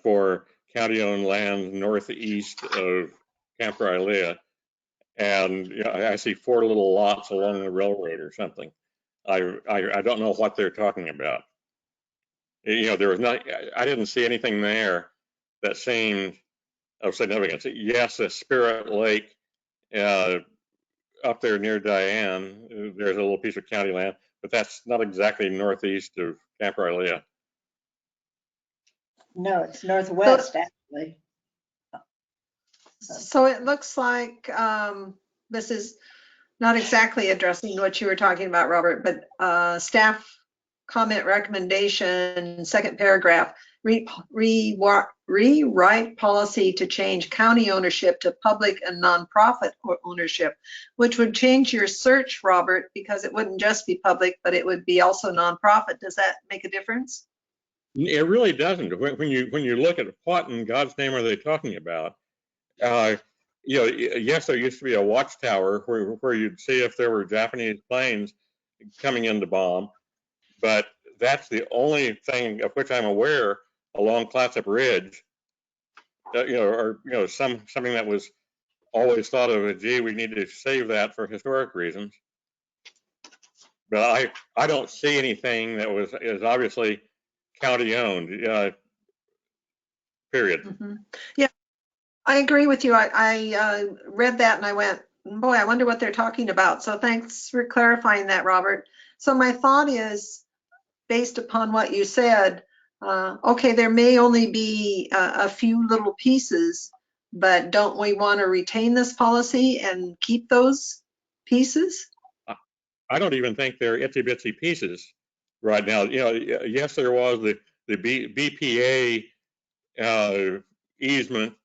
Speaker 5: for county-owned land northeast of Camp Rylea, and I see 4 little lots along the railroad or something. I don't know what they're talking about. There was not. I didn't see anything there that seemed of significance. Yes, a Spirit Lake up there near Diane, there's a little piece of county land, but that's not exactly northeast of Camp Rylea.
Speaker 4: No, it's northwest, actually.
Speaker 2: So it looks like this is not exactly addressing what you were talking about, Robert, but staff comment recommendation, second paragraph, rewrite policy to change county ownership to public and nonprofit ownership, which would change your search, Robert, because it wouldn't just be public, but it would be also nonprofit. Does that make a difference?
Speaker 5: It really doesn't. When you look at what in God's name are they talking about, yes, there used to be a watchtower where you'd see if there were Japanese planes coming in to bomb, but that's the only thing of which I'm aware along Clatsop Ridge. Something that was always thought of as, gee, we need to save that for historic reasons. But I don't see anything that is obviously county owned, period.
Speaker 2: Mhm. Yeah, I agree with you. I read that and I went, boy, I wonder what they're talking about. So thanks for clarifying that, Robert. So my thought is, based upon what you said, okay, there may only be a few little pieces, but don't we want to retain this policy and keep those pieces?
Speaker 5: I don't even think they're itsy bitsy pieces right now. Yes, there was the BPA easement,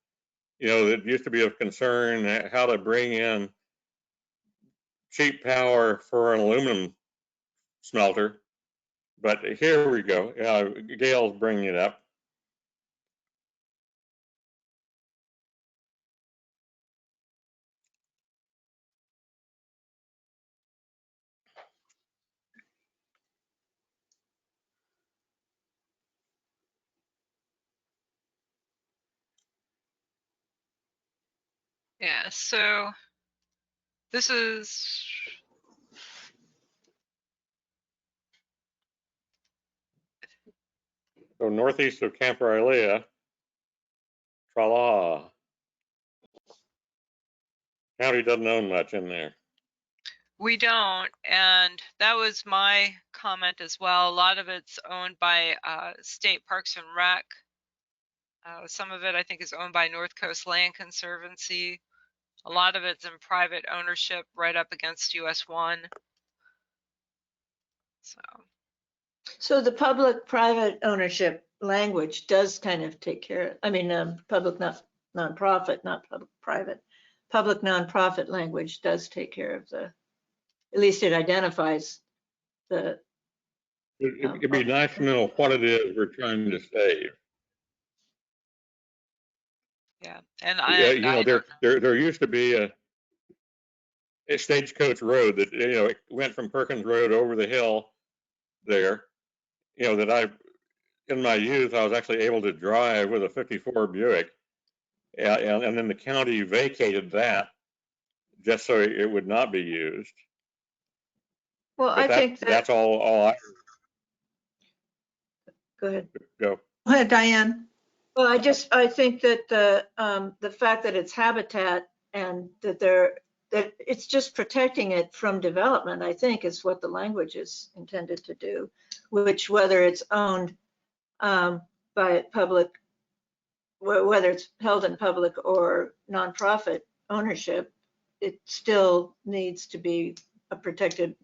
Speaker 5: that used to be of concern, how to bring in cheap power for an aluminum smelter. But here we go. Gail's bringing it up.
Speaker 3: Yeah, so this is,
Speaker 5: So northeast of Camp Rilea, tra-la. County doesn't own much in there.
Speaker 3: we don't, and that was my comment as well. A lot of it's owned by State Parks and Rec. Some of it I think is owned by North Coast Land Conservancy. A lot of it's in private ownership right up against US 1.
Speaker 4: So the public-private ownership language does kind of take care, I mean, public nonprofit, not public-private. Public nonprofit language does take care of at least it identifies the.
Speaker 5: It'd be nice to know what it is we're trying to save.
Speaker 3: Yeah, and
Speaker 5: there used to be a Stagecoach Road that, it went from Perkins Road over the hill there, that in my youth, I was actually able to drive with a 54 Buick. And then the county vacated that just so it would not be used.
Speaker 4: Well, I think
Speaker 5: that's all I
Speaker 4: go ahead.
Speaker 5: go.
Speaker 2: Go ahead, Diane.
Speaker 4: Well, I think that the fact that it's habitat and that it's just protecting it from development, I think is what the language is intended to do, which whether it's owned by public, whether it's held in public or nonprofit ownership, it still needs to be a protected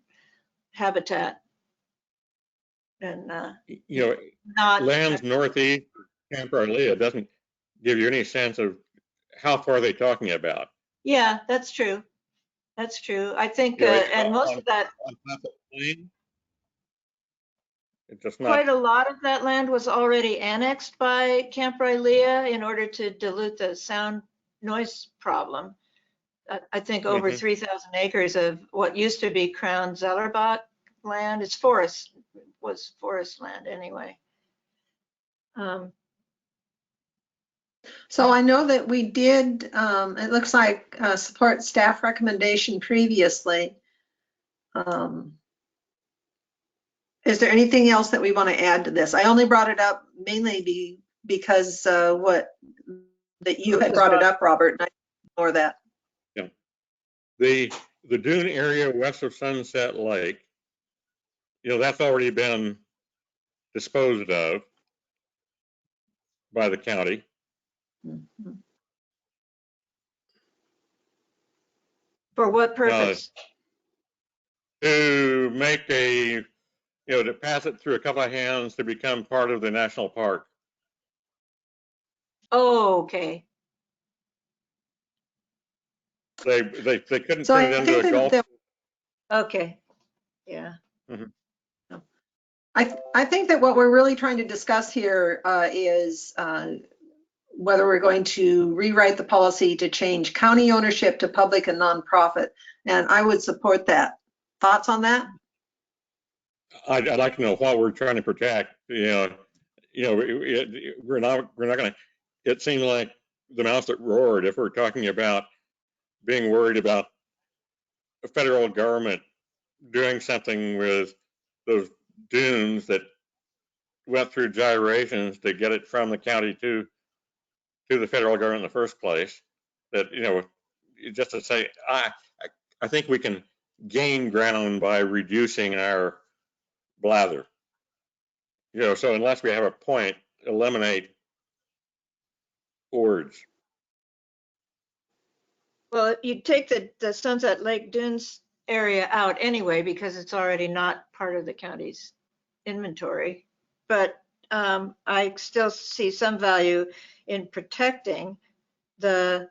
Speaker 4: habitat. And not
Speaker 5: lands northeast Camp Rilea doesn't give you any sense of how far they're talking about.
Speaker 4: Yeah, that's true. That's true. I think, and most of that,
Speaker 5: it's just not,
Speaker 4: quite a lot of that land was already annexed by Camp Rilea in order to dilute the sound noise problem. I think over 3,000 acres of what used to be Crown Zellerbach land, it's forest, was forest land anyway.
Speaker 2: So I know that we did, it looks like support staff recommendation previously. Is there anything else that we want to add to this? I only brought it up mainly because that you had brought it up, Robert, and I ignore that.
Speaker 5: Yeah. The dune area west of Sunset Lake, that's already been disposed of by the county.
Speaker 4: Mm-hmm. For what purpose?
Speaker 5: To make to pass it through a couple of hands to become part of the national park.
Speaker 4: Oh, okay.
Speaker 5: They couldn't turn it into a golf.
Speaker 4: Okay, yeah.
Speaker 5: Mm-hmm.
Speaker 2: I think that what we're really trying to discuss here is whether we're going to rewrite the policy to change county ownership to public and nonprofit, and I would support that. Thoughts on that?
Speaker 5: I'd like to know what we're trying to protect. We're not going to. It seemed like the mouse that roared if we're talking about being worried about the federal government doing something with those dunes that went through gyrations to get it from the county to the federal government in the first place. That, you know, just to say, I think we can gain ground by reducing our blather. You know, so unless we have a point, eliminate words.
Speaker 4: Well, you take the Sunset Lake Dunes area out anyway, because it's already not part of the county's inventory. But I still see some value in protecting the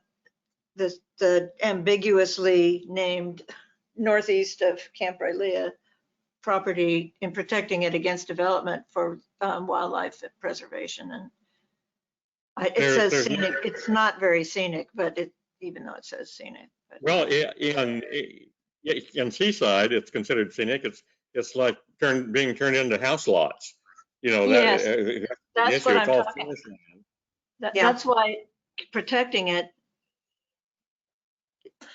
Speaker 4: ambiguously named northeast of Camp Rylea property, in protecting it against development for wildlife preservation. And it says scenic. It's not very scenic, but even though it says scenic. But.
Speaker 5: Well, in Seaside, it's considered scenic. It's like being turned into house lots. You know,
Speaker 4: yes,
Speaker 5: that's
Speaker 4: what
Speaker 5: I'm talking.
Speaker 4: That's why protecting it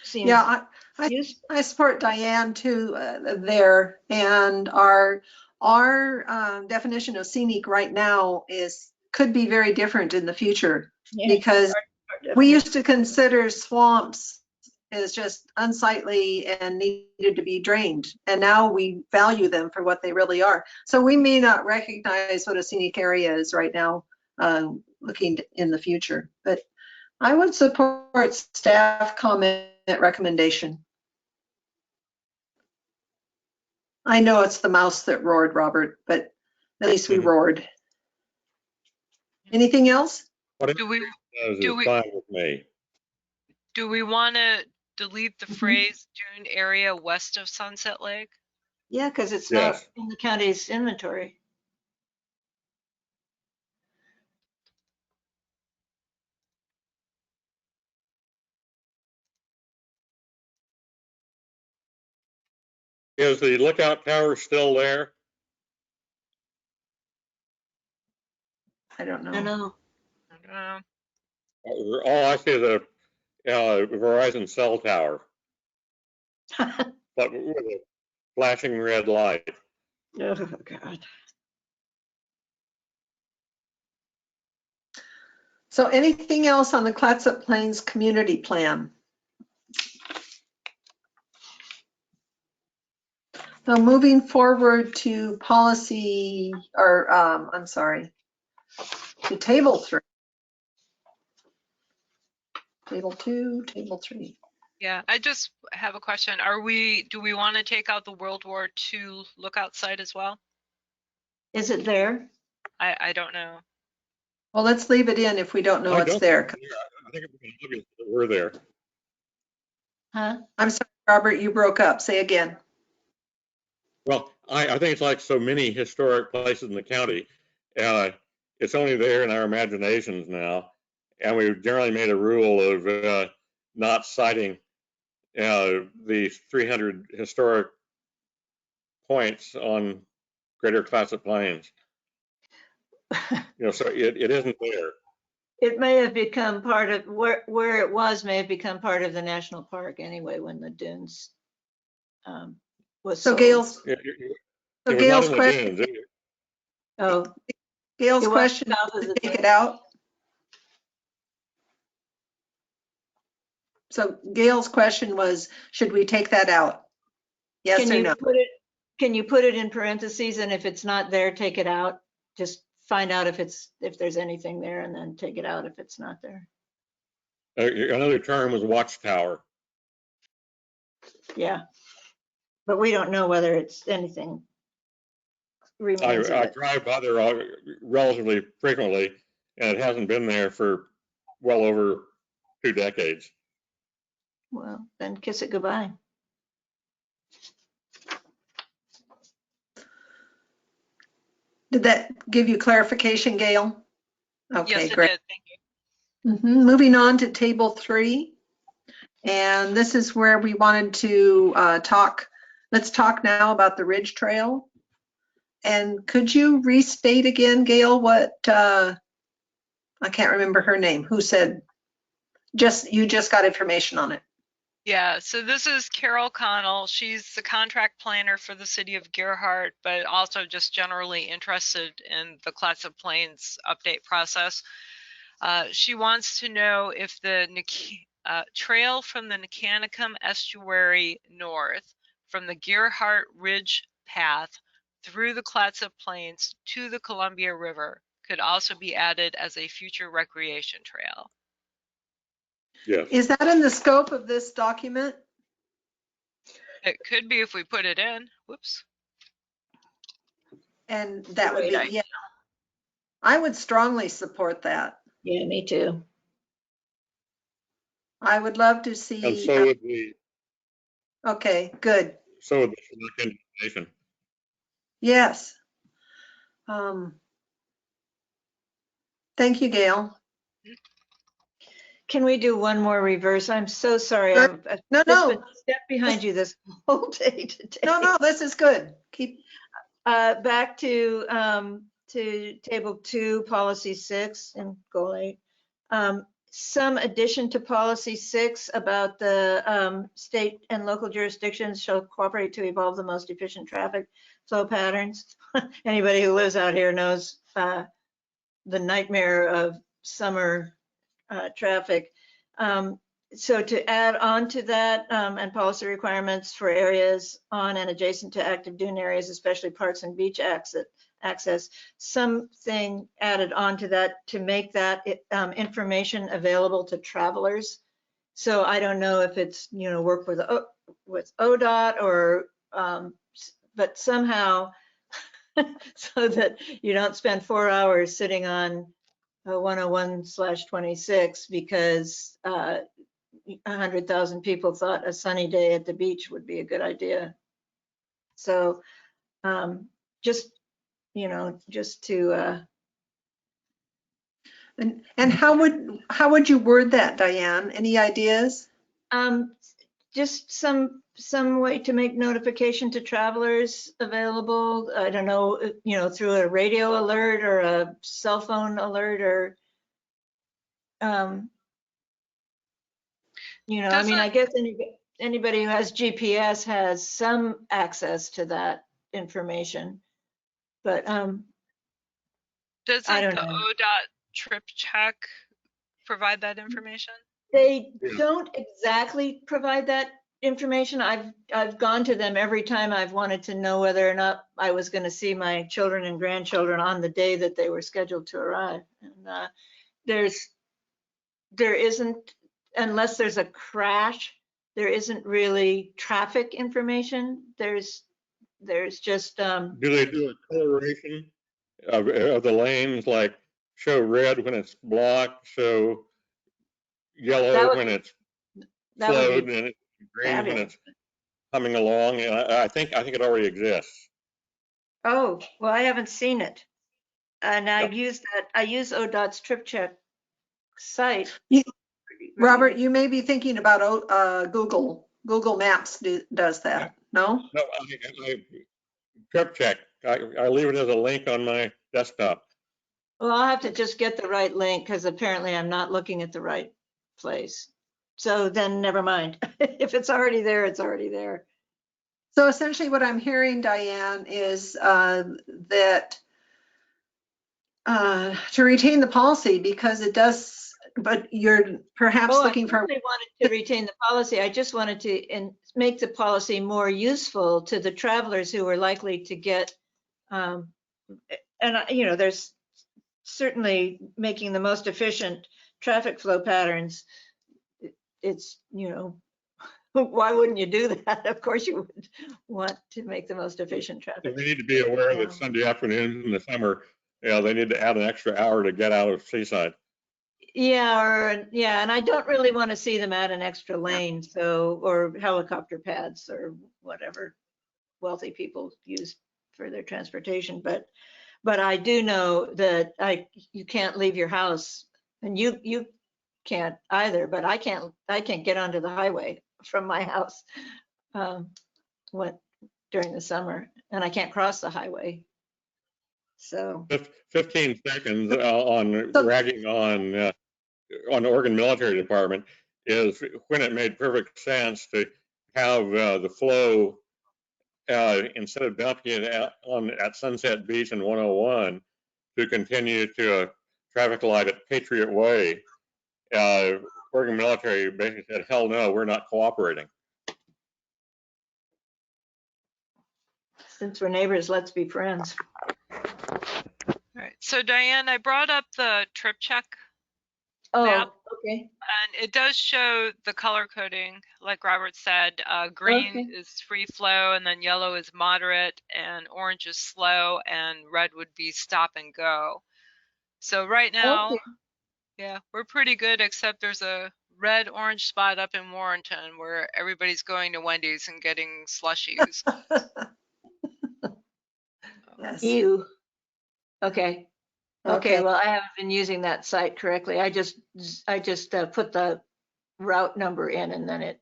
Speaker 4: seems.
Speaker 2: Yeah, I support Diane too there, and our definition of scenic right now could be very different in the future, because we used to consider swamps as just unsightly and needed to be drained, and now we value them for what they really are. So we may not recognize what a scenic area is right now, looking in the future, but I would support staff comment recommendation. I know it's the mouse that roared, Robert, but at least we roared. Anything else?
Speaker 3: Do we
Speaker 5: fine with me.
Speaker 3: Do we want to delete the phrase dune area west of Sunset Lake?
Speaker 4: Yeah, because it's not in the county's inventory.
Speaker 5: Is the lookout tower still there?
Speaker 2: I don't know.
Speaker 4: I know.
Speaker 5: All I see is a Verizon cell tower, but with a flashing red light.
Speaker 4: Oh, God.
Speaker 2: So anything else on the Clatsop Plains community plan? So moving forward to policy, or I'm sorry, to table 3. Table 2, table 3.
Speaker 3: Yeah, I just have a question. Do we want to take out the World War II lookout site as well?
Speaker 4: Is it there?
Speaker 3: I don't know.
Speaker 2: Well, let's leave it in if we don't know it's there.
Speaker 5: I think we're there.
Speaker 4: Huh?
Speaker 2: I'm sorry, Robert, you broke up. Say again.
Speaker 5: Well, I think it's like so many historic places in the county. It's only there in our imaginations now. And we've generally made a rule of not citing the 300 historic points on Greater Clatsop Plains. You know, so it isn't there.
Speaker 4: It may have become part of where it was. May have become part of the national park anyway when the dunes was.
Speaker 2: So
Speaker 4: sold.
Speaker 2: Gail's question.
Speaker 4: Oh,
Speaker 2: Gail's question. Take it out. So Gail's question was, should we take that out? Yes or no?
Speaker 4: Can you put it in parentheses, and if it's not there, take it out? Just find out if there's anything there, and then take it out if it's not there.
Speaker 5: Another term was watchtower.
Speaker 4: Yeah, but we don't know whether it's anything.
Speaker 5: I drive by there relatively frequently, and it hasn't been there for well over 2 decades.
Speaker 4: Well, then kiss it goodbye.
Speaker 2: Did that give you clarification, Gail? Okay,
Speaker 3: yes,
Speaker 2: great.
Speaker 3: It did. Thank you.
Speaker 2: Moving on to table 3. And this is where we wanted to talk. Let's talk now about the Ridge Trail. And could you restate again, Gail, what, I can't remember her name, who said, you just got information on it.
Speaker 3: Yeah, so this is Carol Connell. She's the contract planner for the city of Gerhardt, but also just generally interested in the Clatsop Plains update process. She wants to know if the trail from the Nicanicum estuary north, from the Gerhardt Ridge path through the Clatsop Plains to the Columbia River, could also be added as a future recreation trail.
Speaker 5: Yes.
Speaker 2: Is that in the scope of this document?
Speaker 3: It could be if we put it in. Whoops.
Speaker 2: And that would be,
Speaker 4: Great idea.
Speaker 2: yeah. I would strongly support that.
Speaker 4: Yeah, me too.
Speaker 2: I would love to
Speaker 5: And
Speaker 2: see,
Speaker 5: so would the,
Speaker 2: okay, good.
Speaker 5: so would the select information.
Speaker 2: Yes. Thank you, Gail.
Speaker 4: Can we do one more reverse? I'm so sorry.
Speaker 2: Sure.
Speaker 4: I've
Speaker 2: No,
Speaker 4: just
Speaker 2: no.
Speaker 4: been a step behind you this whole day today.
Speaker 2: No, this is good. Keep,
Speaker 4: Back to table 2, policy 6 and goal 8. Some addition to policy 6 about the state and local jurisdictions shall cooperate to evolve the most efficient traffic flow patterns. Anybody who lives out here knows the nightmare of summer traffic. So to add on to that and policy requirements for areas on and adjacent to active dune areas, especially parks and beach access, something added on to that to make that information available to travelers. So I don't know if it's, work with ODOT or, but somehow so that you don't spend 4 hours sitting on 101/26 because 100,000 people thought a sunny day at the beach would be a good idea. So just to
Speaker 2: and how would you word that, Diane? Any ideas?
Speaker 4: just some way to make notification to travelers available. I don't know, through a radio alert or a cell phone alert or I mean, I guess anybody who has GPS has some access to that information, but
Speaker 3: Doesn't
Speaker 4: I don't
Speaker 3: the
Speaker 4: know.
Speaker 3: ODOT trip check provide that information?
Speaker 4: They
Speaker 5: Yeah.
Speaker 4: don't exactly provide that information. I've gone to them every time I've wanted to know whether or not I was going to see my children and grandchildren on the day that they were scheduled to arrive. And there isn't, unless there's a crash, there isn't really traffic information. There's just
Speaker 5: Do they do a coloration of the lanes, like show red when it's blocked, show yellow when it's
Speaker 4: that would
Speaker 5: flowed,
Speaker 4: be
Speaker 5: and green when
Speaker 4: fabulous.
Speaker 5: it's coming along? And I think it already exists.
Speaker 4: Oh, well, I haven't seen it. And
Speaker 5: Yeah.
Speaker 4: I use ODOT's trip check site.
Speaker 2: Robert, you may be thinking about Google. Google Maps does that, no?
Speaker 5: No, I trip check. I leave it as a link on my desktop.
Speaker 4: Well, I'll have to just get the right link because apparently I'm not looking at the right place. So then never mind. If it's already there, it's already there.
Speaker 2: So essentially what I'm hearing, Diane, is that to retain the policy because it does, but you're perhaps looking
Speaker 4: I
Speaker 2: for.
Speaker 4: really wanted to retain the policy. I just wanted to make the policy more useful to the travelers who are likely to get, and there's certainly making the most efficient traffic flow patterns. It's, why wouldn't you do that? Of course you would want to make the most efficient traffic.
Speaker 5: We need to be aware that Sunday afternoons in the summer, they need to add an extra hour to get out of Seaside.
Speaker 4: Yeah, and I don't really want to see them add an extra lane, or helicopter pads or whatever wealthy people use for their transportation. But I do know that you can't leave your house, and you can't either. But I can't get onto the highway from my house during the summer, and I can't cross the highway. So
Speaker 5: 15 seconds on ragging on the Oregon Military Department. is when it made perfect sense to have the flow, instead of dumping it at Sunset Beach and 101, to continue to a traffic light at Patriot Way. Oregon Military basically said, hell no, we're not cooperating.
Speaker 4: Since we're neighbors, let's be friends.
Speaker 3: All right. So Diane, I brought up the trip check
Speaker 4: Oh,
Speaker 3: map.
Speaker 4: okay.
Speaker 3: And it does show the color coding, like Robert said. Green
Speaker 4: Okay.
Speaker 3: is free flow, and then yellow is moderate, and orange is slow, and red would be stop and go. So right now,
Speaker 4: Okay.
Speaker 3: yeah, we're pretty good, except there's a red-orange spot up in Warrenton where everybody's going to Wendy's and getting slushies.
Speaker 2: Yes.
Speaker 4: Ew. Okay. Okay,
Speaker 2: Okay.
Speaker 4: well, I haven't been using that site correctly. I just put the route number in, and then it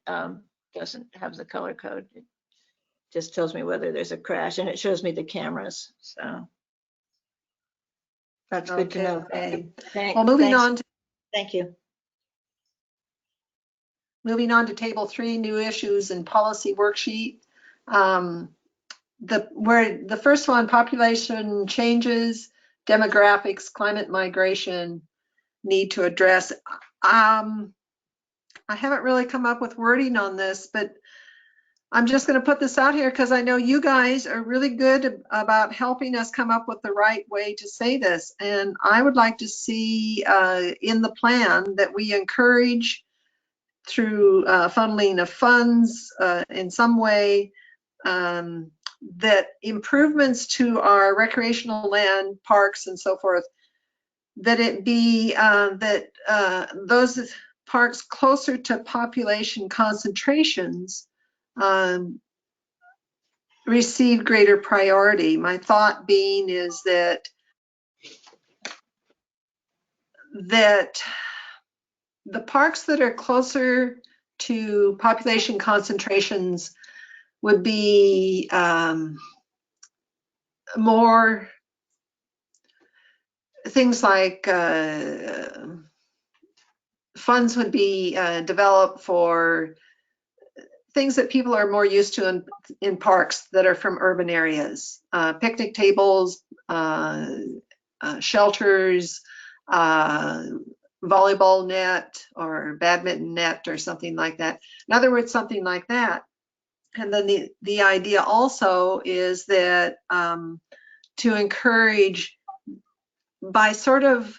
Speaker 4: doesn't have the color code. It just tells me whether there's a crash, and it shows me the cameras. So that's good to know.
Speaker 2: Okay.
Speaker 4: Thank-
Speaker 2: Well, moving
Speaker 4: thanks.
Speaker 2: on to
Speaker 4: Thank you.
Speaker 2: table 3, new issues and policy worksheet. The first one, population changes, demographics, climate migration, need to address. I haven't really come up with wording on this, but I'm just going to put this out here because I know you guys are really good about helping us come up with the right way to say this. And I would like to see in the plan that we encourage, through funneling of funds in some way, that improvements to our recreational land, parks, and so forth, that it be that those parks closer to population concentrations receive greater priority. My thought being is that the parks that are closer to population concentrations would be more things like funds would be developed for things that people are more used to in parks that are from urban areas, picnic tables, shelters, volleyball net or badminton net or something like that. In other words, something like that. And then the idea also is that to encourage, by sort of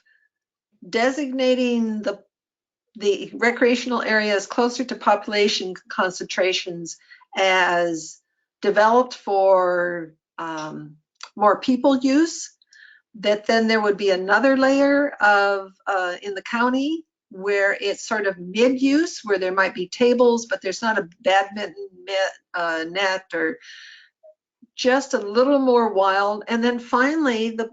Speaker 2: designating the recreational areas closer to population concentrations as developed for more people use, that then there would be another layer of in the county where it's sort of mid-use, where there might be tables, but there's not a badminton net, or just a little more wild. And then finally, the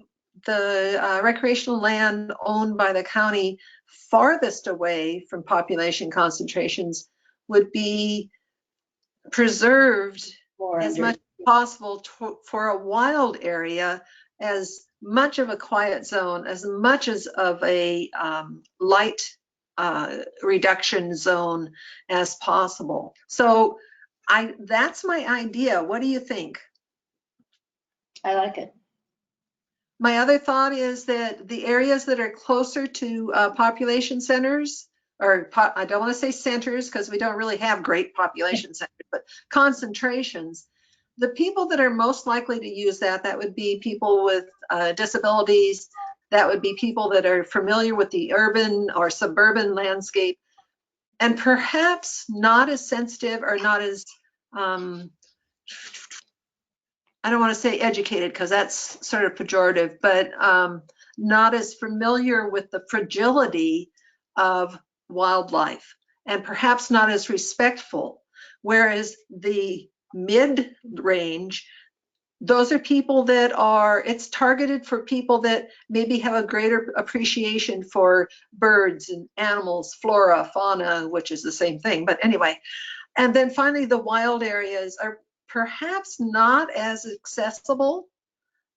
Speaker 2: recreational land owned by the county farthest away from population concentrations would be preserved as much as possible for a wild area, as much of a quiet zone, as much as of a light reduction zone as possible. So that's my idea. What do you think?
Speaker 4: I like it.
Speaker 2: My other thought is that the areas that are closer to population centers, or I don't want to say centers because we don't really have great population centers, but concentrations, the people that are most likely to use that would be people with disabilities. That would be people that are familiar with the urban or suburban landscape, and perhaps not as sensitive or not as I don't want to say educated because that's sort of pejorative, but not as familiar with the fragility of wildlife, and perhaps not as respectful. Whereas the mid-range, those are people that it's targeted for people that maybe have a greater appreciation for birds and animals, flora, fauna, which is the same thing, but anyway. And then finally, the wild areas are perhaps not as accessible,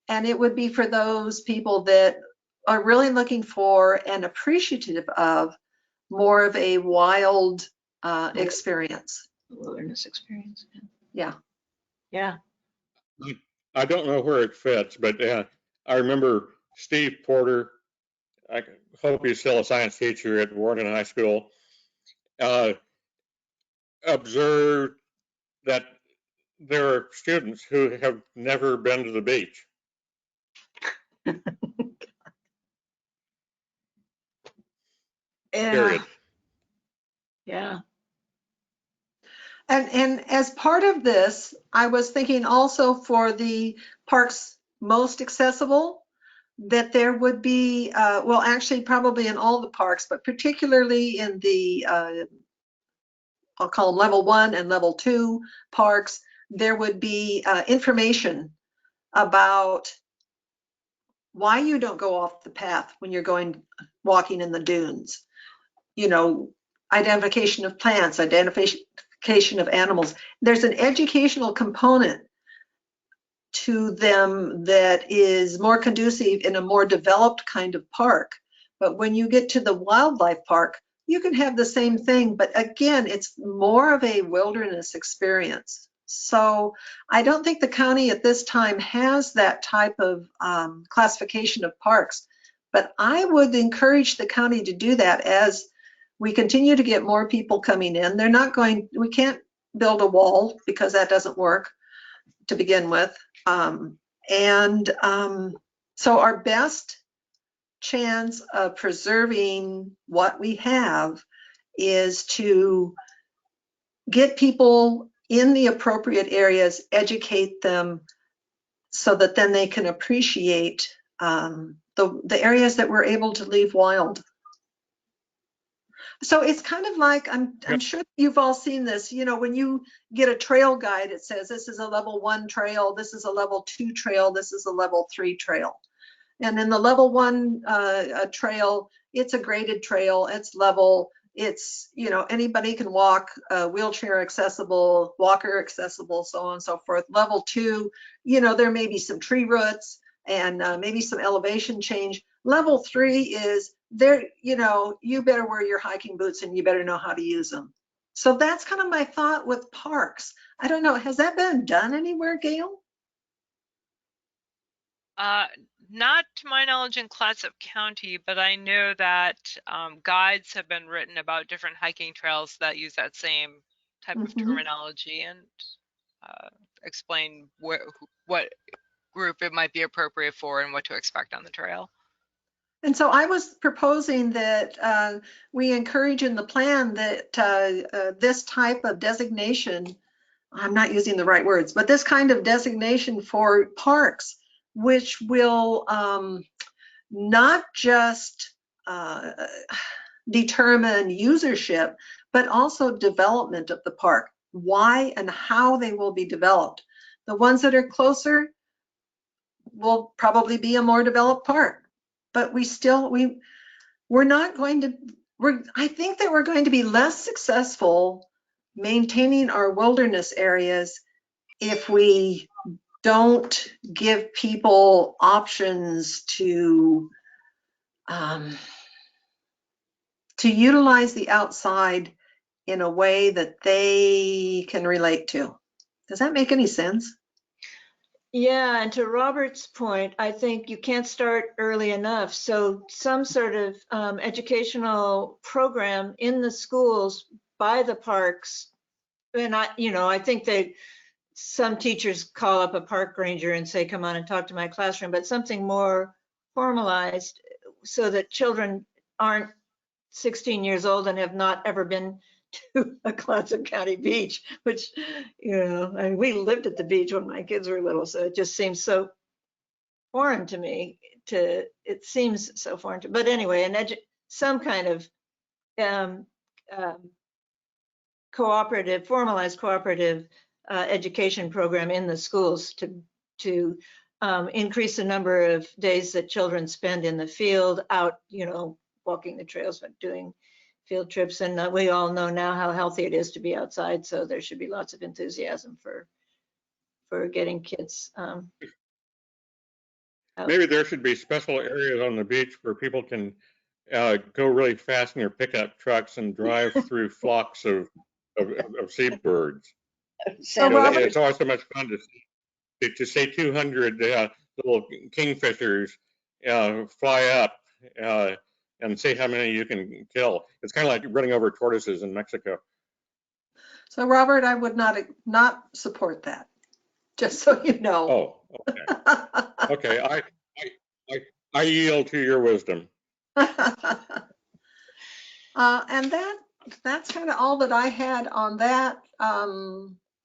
Speaker 2: and it would be for those people that are really looking for and appreciative of more of a wild experience.
Speaker 4: Wilderness experience.
Speaker 2: Yeah.
Speaker 4: Yeah.
Speaker 5: I don't know where it fits, but I remember Steve Porter, I hope he's still a science teacher at Warden High School, observed that there are students who have never been to the beach.
Speaker 4: Yeah.
Speaker 5: Period.
Speaker 4: Yeah.
Speaker 2: And as part of this, I was thinking also for the parks most accessible, that there would be, well, actually probably in all the parks, but particularly in the, I'll call them level 1 and level 2 parks, there would be information about why you don't go off the path when you're going walking in the dunes. You know, identification of plants, identification of animals. There's an educational component to them that is more conducive in a more developed kind of park. But when you get to the wildlife park, you can have the same thing, but again, it's more of a wilderness experience. So I don't think the county at this time has that type of classification of parks, but I would encourage the county to do that as we continue to get more people coming in. They're not going, we can't build a wall because that doesn't work to begin with. So our best chance of preserving what we have is to get people in the appropriate areas, educate them so that then they can appreciate the areas that we're able to leave wild. So it's kind of like, I'm sure you've all seen this, you know, when you get a trail guide, it says this is a level 1 trail, this is a level 2 trail, this is a level 3 trail. And in the level 1 trail, it's a graded trail, it's level, it's, you know, anybody can walk, wheelchair accessible, walker accessible, so on and so forth. Level 2, you know, there may be some tree roots and maybe some elevation change. Level 3 is there, you know, you better wear your hiking boots and you better know how to use them. So that's kind of my thought with parks. I don't know, has that been done anywhere, Gail?
Speaker 3: Not to my knowledge in Clatsop County, but I know that guides have been written about different hiking trails that use that same type of terminology and explain what group it might be appropriate for and what to expect on the trail.
Speaker 2: And so I was proposing that we encourage in the plan that this type of designation, I'm not using the right words, but this kind of designation for parks, which will not just determine usership, but also development of the park, why and how they will be developed. The ones that are closer will probably be a more developed park, but we're not going to, I think that we're going to be less successful maintaining our wilderness areas if we don't give people options to utilize the outside in a way that they can relate to. Does that make any sense?
Speaker 4: Yeah, and to Robert's point, I think you can't start early enough. So some sort of educational program in the schools by the parks. And I think some teachers call up a park ranger and say, come on and talk to my classroom, but something more formalized so that children aren't 16 years old and have not ever been to a Clatsop County beach, which, we lived at the beach when my kids were little, so it just seems so foreign to me. It seems so foreign to, but anyway, some kind of formalized cooperative education program in the schools to increase the number of days that children spend in the field, out, walking the trails, but doing field trips. And we all know now how healthy it is to be outside, so there should be lots of enthusiasm for getting kids out.
Speaker 5: Maybe there should be special areas on the beach where people can go really fast in their pickup trucks and drive through flocks of seabirds.
Speaker 2: So
Speaker 5: You know,
Speaker 2: Robert,
Speaker 5: it's always so much fun to see 200 little kingfishers fly up and see how many you can kill. It's kind of like running over tortoises in Mexico.
Speaker 2: so Robert, I would not support that, just so you know.
Speaker 5: Oh, okay. Okay, I yield to your wisdom.
Speaker 2: And that's kind of all that I had on that,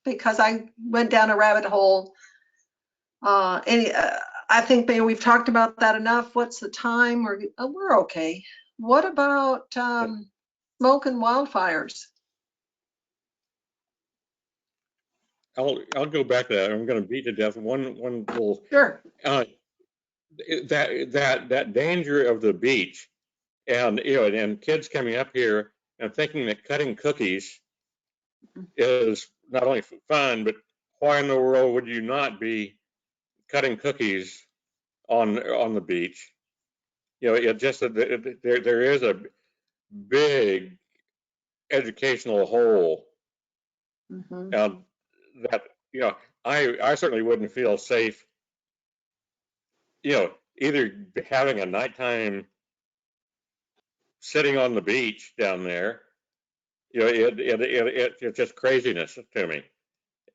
Speaker 2: because I went down a rabbit hole. I think maybe we've talked about that enough. What's the time? We're okay. What about smoke and wildfires?
Speaker 5: I'll go back to that. I'm going to beat to death one little.
Speaker 2: Sure.
Speaker 5: That danger of the beach, and and kids coming up here and thinking that cutting cookies is not only fun, but why in the world would you not be cutting cookies on the beach? It just there is a big educational hole,
Speaker 2: Mm-hmm.
Speaker 5: that I certainly wouldn't feel safe, either having a nighttime sitting on the beach down there. It's just craziness to me.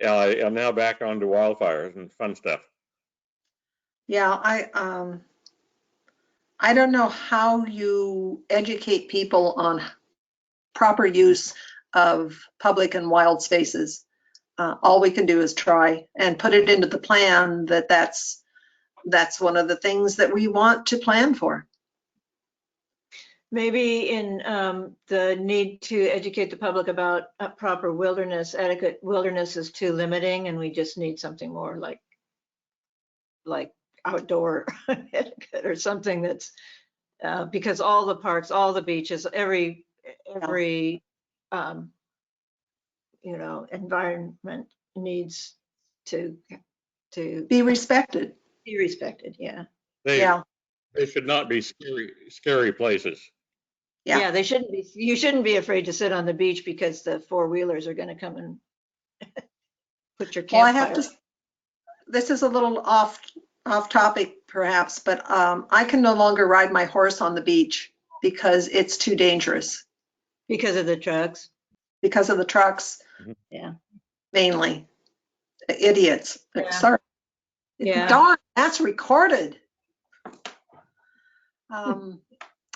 Speaker 5: And now back on to wildfires and fun stuff.
Speaker 2: Yeah, I don't know how you educate people on proper use of public and wild spaces. All we can do is try and put it into the plan that's one of the things that we want to plan for.
Speaker 4: Maybe in the need to educate the public about proper wilderness etiquette. Wilderness is too limiting, and we just need something more like outdoor etiquette or something that's because all the parks, all the beaches, every environment needs to
Speaker 2: Be respected.
Speaker 4: be respected. Yeah.
Speaker 5: They should not be scary places.
Speaker 2: Yeah.
Speaker 4: They shouldn't be. You shouldn't be afraid to sit on the beach because the four-wheelers are going to come and put your
Speaker 2: Well,
Speaker 4: campfire.
Speaker 2: this is a little off topic perhaps, but I can no longer ride my horse on the beach because it's too dangerous.
Speaker 4: Because of the trucks.
Speaker 2: Because of the trucks.
Speaker 4: Yeah.
Speaker 2: Mainly. Idiots.
Speaker 4: Yeah.
Speaker 2: Sorry.
Speaker 4: Yeah.
Speaker 2: Darn, that's recorded.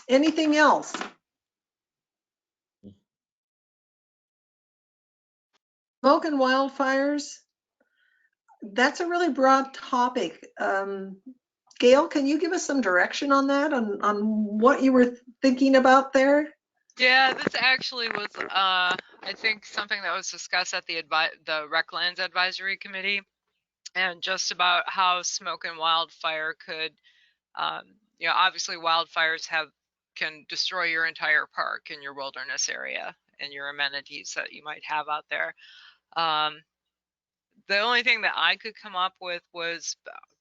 Speaker 2: Anything else? Smoke and wildfires. That's a really broad topic. Gail, can you give us some direction on that, on what you were thinking about there?
Speaker 3: Yeah, this actually was, I think, something that was discussed at the Reclands Advisory Committee, and just about how smoke and wildfire could, obviously wildfires can destroy your entire park and your wilderness area and your amenities that you might have out there. The only thing that I could come up with was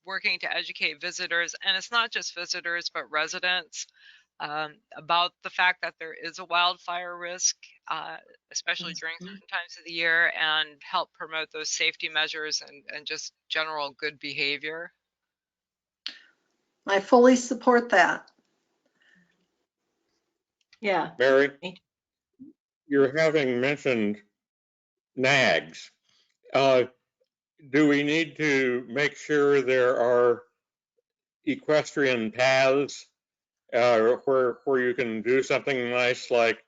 Speaker 3: working to educate visitors, and it's not just visitors, but residents, about the fact that there is a wildfire risk, especially during certain times of the year, and help promote those safety measures and just general good behavior.
Speaker 2: I fully support that.
Speaker 4: Yeah.
Speaker 5: Mary, you're having mentioned nags. Do we need to make sure there are equestrian paths where you can do something nice like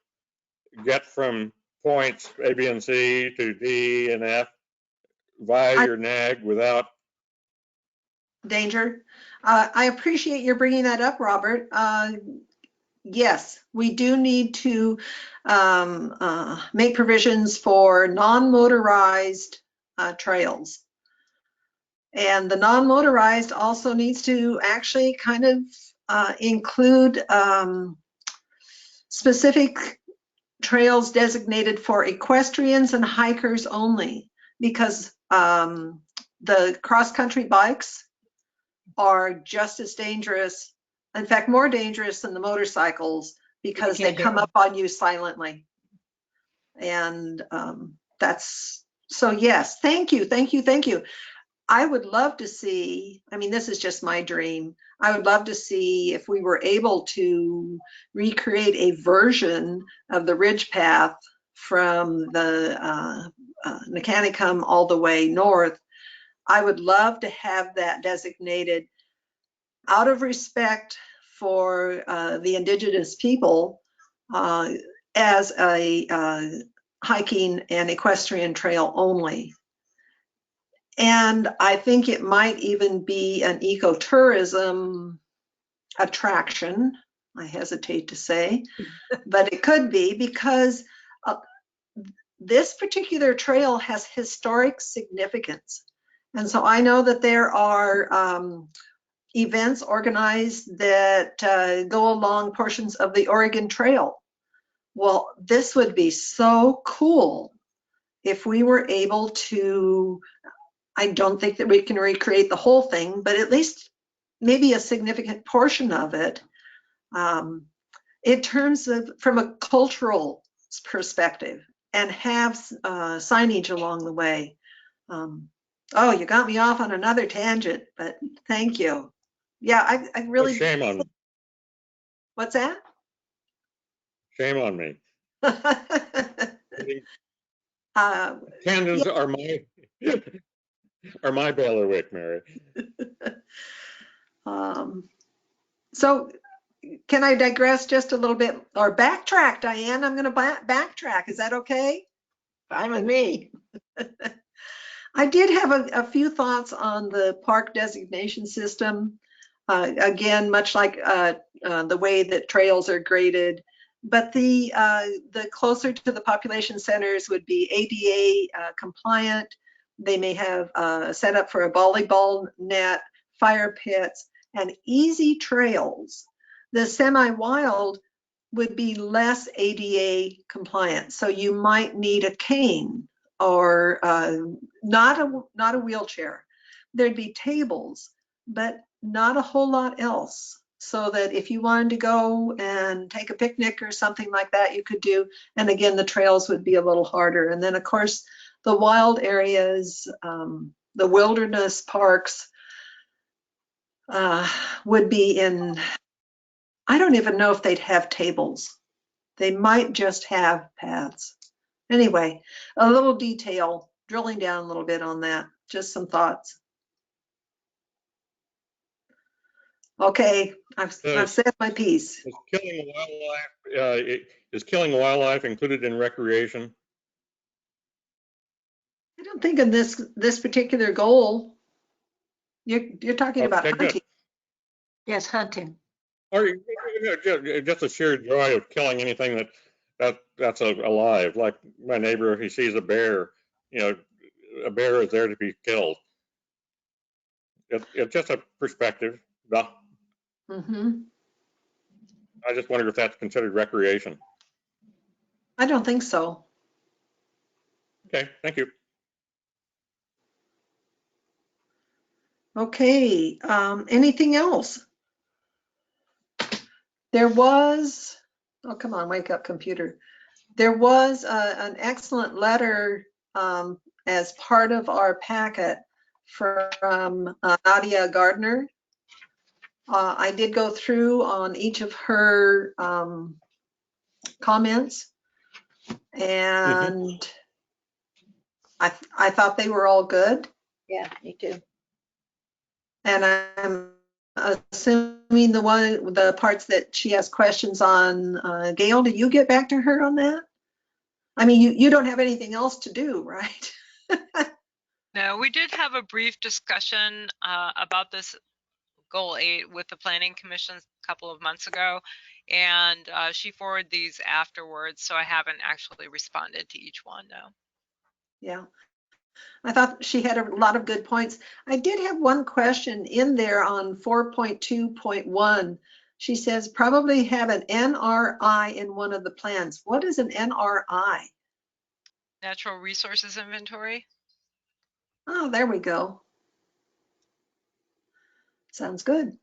Speaker 5: get from points A, B, and C to D and F via your nag without
Speaker 2: danger? I appreciate your bringing that up, Robert. Yes, we do need to make provisions for non-motorized trails. And the non-motorized also needs to actually kind of include specific trails designated for equestrians and hikers only, because the cross-country bikes are just as dangerous In fact, more dangerous than the motorcycles because they
Speaker 4: can't hear
Speaker 2: come
Speaker 4: them.
Speaker 2: up on you silently. And so yes, thank you, thank you, thank you. I would love to see, I mean, this is just my dream. I would love to see if we were able to recreate a version of the ridge path from the Mechanicum all the way north. I would love to have that designated out of respect for the indigenous people as a hiking and equestrian trail only. And I think it might even be an ecotourism attraction. I hesitate to say, but it could be because this particular trail has historic significance. And so I know that there are events organized that go along portions of the Oregon Trail. Well, this would be so cool if we were able to, I don't think that we can recreate the whole thing, but at least maybe a significant portion of it in terms of from a cultural perspective and have signage along the way. Oh, you got me off on another tangent, but thank you. Yeah, I really.
Speaker 5: Shame on me.
Speaker 2: What's that?
Speaker 5: Shame on me.
Speaker 2: uh,
Speaker 5: Tangents are my bailiwick, Mary.
Speaker 2: So can I digress just a little bit or backtrack, Diane? I'm going to backtrack. Is that okay?
Speaker 4: Fine with me.
Speaker 2: I did have a few thoughts on the park designation system. Again, much like the way that trails are graded, but the closer to the population centers would be ADA compliant. They may have set up for a volleyball net, fire pits, and easy trails. The semi-wild would be less ADA compliant, so you might need a cane or not a wheelchair. There'd be tables, but not a whole lot else, so that if you wanted to go and take a picnic or something like that, you could do. And again, the trails would be a little harder. And then of course, the wild areas, the wilderness parks would be in, I don't even know if they'd have tables. They might just have paths. Anyway, a little detail, drilling down a little bit on that, just some thoughts. Okay, I've said my piece.
Speaker 5: Is killing wildlife included in recreation?
Speaker 2: I don't think in this particular goal, you're talking about hunting.
Speaker 4: Yes, hunting.
Speaker 5: Or just the sheer joy of killing anything that's alive. Like my neighbor, if he sees a bear, a bear is there to be killed. It's just a perspective.
Speaker 2: Mm-hmm.
Speaker 5: I just wonder if that's considered recreation.
Speaker 2: I don't think so.
Speaker 5: Okay, thank you.
Speaker 2: Okay, anything else? There was, oh, come on, wake up, computer. There was an excellent letter as part of our packet from Nadia Gardner. I did go through on each of her comments, and I thought they were all good.
Speaker 4: Yeah, me too.
Speaker 2: And I'm assuming the parts that she has questions on, Gail, did you get back to her on that? I mean, you don't have anything else to do, right?
Speaker 3: No, we did have a brief discussion about this Goal 8 with the Planning Commission a couple of months ago, and she forwarded these afterwards, so I haven't actually responded to each one, no.
Speaker 2: Yeah, I thought she had a lot of good points. I did have one question in there on 4.2.1. She says probably have an NRI in one of the plans. What is an NRI?
Speaker 3: Natural Resources Inventory.
Speaker 2: Oh, there we go. Sounds good.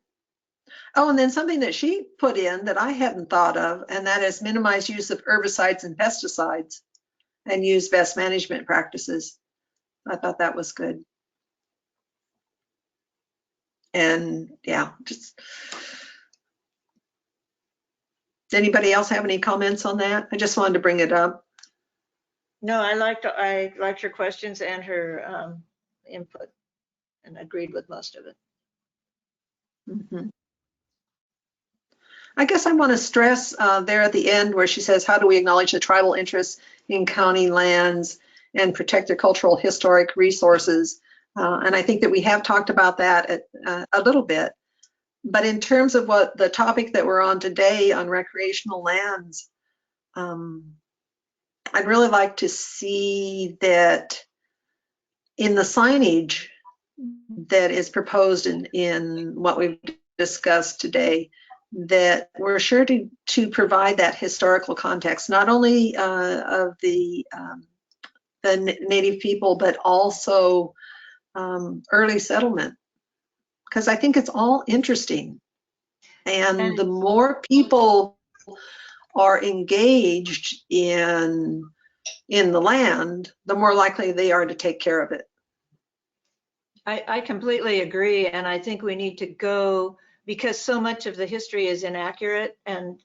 Speaker 2: Oh, and then something that she put in that I hadn't thought of, and that is minimize use of herbicides and pesticides and use best management practices. I thought that was good. And yeah, just anybody else have any comments on that? I just wanted to bring it up.
Speaker 4: No, I liked her questions and her input and agreed with most of it.
Speaker 2: Mhm. I guess I want to stress there at the end where she says, how do we acknowledge the tribal interests in county lands and protect their cultural historic resources? And I think that we have talked about that a little bit. But in terms of what the topic that we're on today on recreational lands, I'd really like to see that in the signage that is proposed in what we've discussed today, that we're sure to provide that historical context, not only of the Native people, but also early settlement, because I think it's all interesting. And the more people are engaged in the land, the more likely they are to take care of it.
Speaker 4: I completely agree, and I think we need to go, because so much of the history is inaccurate and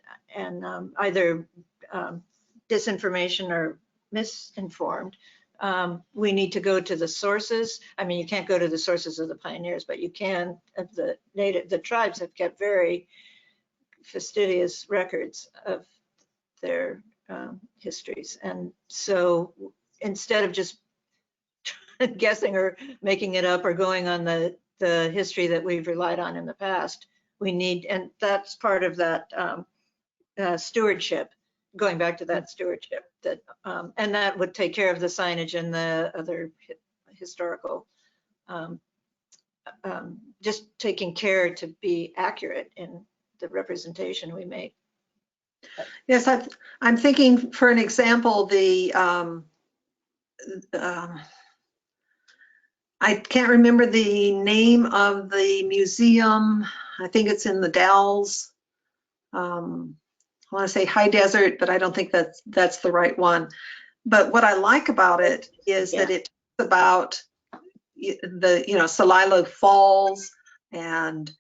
Speaker 4: either disinformation or misinformed. We need to go to the sources. I mean, you can't go to the sources of the pioneers, but you can. The tribes have kept very fastidious records of their histories, and so instead of just guessing or making it up or going on the history that we've relied on in the past, we need, and that's part of that stewardship, going back to that stewardship, that and that would take care of the signage and the other historical, just taking care to be accurate in the representation we make.
Speaker 2: Yes, I'm thinking, for an example, the I can't remember the name of the museum. I think it's in the Dalles. I want to say High Desert, but I don't think that's the right one. But what I like about it is that it talks about the Celilo Falls, and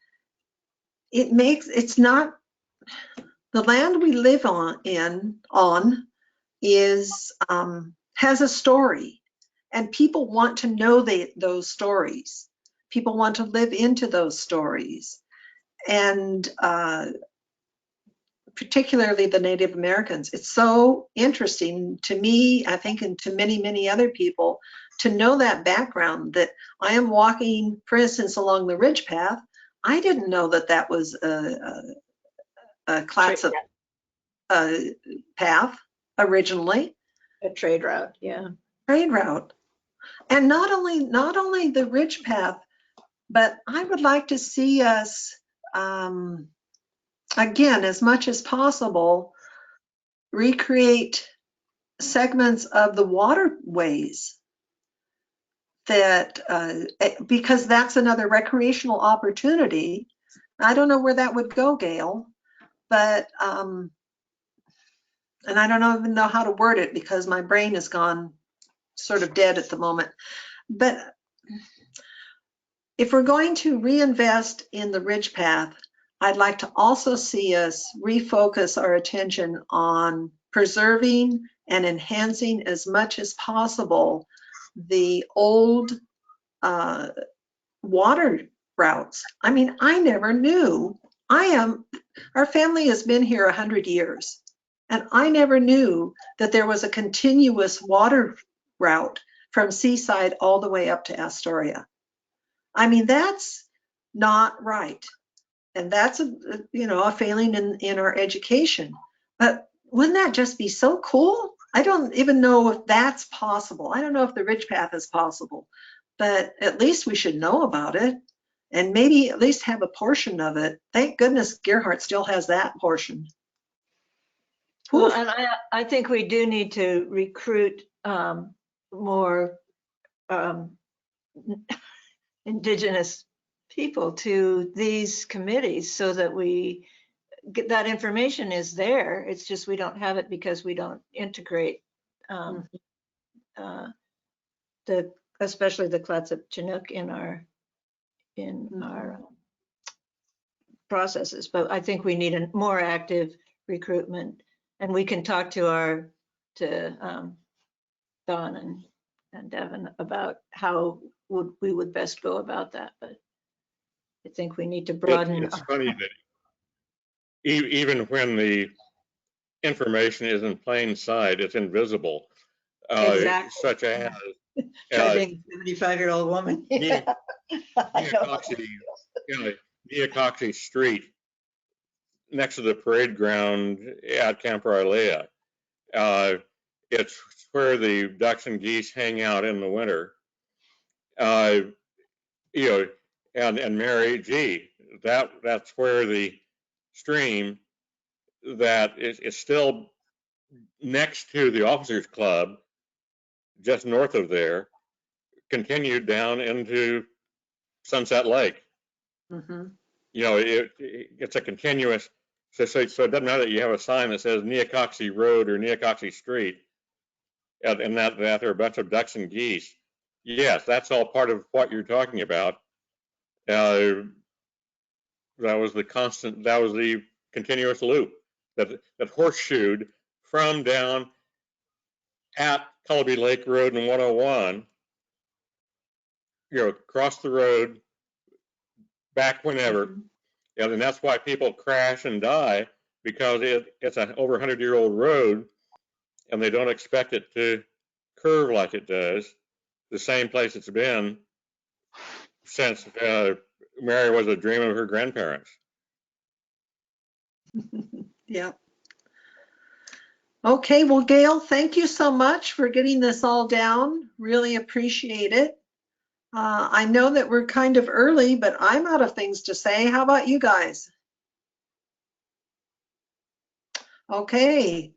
Speaker 2: it's not, the land we live on is has a story, and people want to know those stories. People want to live into those stories, and particularly the Native Americans. It's so interesting to me, I think, and to many, many other people, to know that background, that I am walking, for instance, along the ridge path. I didn't know that was a Clatsop path originally.
Speaker 4: A trade route, yeah.
Speaker 2: Trade route. And not only the ridge path, but I would like to see us, again, as much as possible, recreate segments of the waterways, that because that's another recreational opportunity. I don't know where that would go, Gail, but and I don't even know how to word it because my brain has gone sort of dead at the moment. But if we're going to reinvest in the ridge path, I'd like to also see us refocus our attention on preserving and enhancing as much as possible the old water routes. I mean, I never knew. Our family has been here 100 years, and I never knew that there was a continuous water route from Seaside all the way up to Astoria. I mean, that's not right. And that's a failing in our education. But wouldn't that just be so cool? I don't even know if that's possible. I don't know if the ridge path is possible, but at least we should know about it, and maybe at least have a portion of it. Thank goodness Gerhardt still has that portion.
Speaker 4: Well, and I think we do need to recruit more Indigenous people to these committees so that we get that information is there. It's just we don't have it because we don't integrate especially the Clatsop Chinook in our processes. But I think we need a more active recruitment, and we can talk to Don and Devin about how we would best go about that. But I think we need to broaden.
Speaker 5: It's funny that even when the information is in plain sight, it's invisible.
Speaker 4: Exactly.
Speaker 5: Such as
Speaker 4: Try being a 75-year-old woman.
Speaker 5: Neocoxy Street next to the parade ground at Camp Rilea. It's where the ducks and geese hang out in the winter. And Mary, gee, that's where the stream that is still next to the officers club, just north of there, continued down into Sunset Lake. It's a continuous. So it doesn't matter that you have a sign that says Neocoxy Road or Neocoxy Street, and that there are a bunch of ducks and geese. Yes, that's all part of what you're talking about. That was the continuous loop that horseshoed from down at Cullowhee Lake Road and 101, across the road, back whenever. And that's why people crash and die, because it's an over 100-year-old road, and they don't expect it to curve like it does, the same place it's been since Mary was a dream of her grandparents.
Speaker 2: Yeah. Okay, well, Gail, thank you so much for getting this all down. Really appreciate it. I know that we're kind of early, but I'm out of things to say. How about you guys? Okay.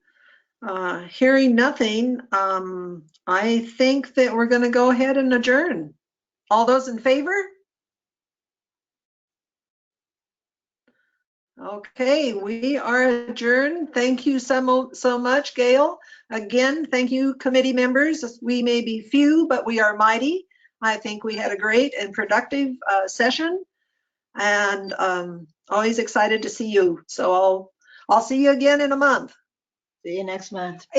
Speaker 2: Hearing nothing, I think that we're going to go ahead and adjourn. All those in favor? Okay, we are adjourned. Thank you so much, Gail. Again, thank you, committee members. We may be few, but we are mighty. I think we had a great and productive session, and always excited to see you. So I'll see you again in a month.
Speaker 4: See you next month.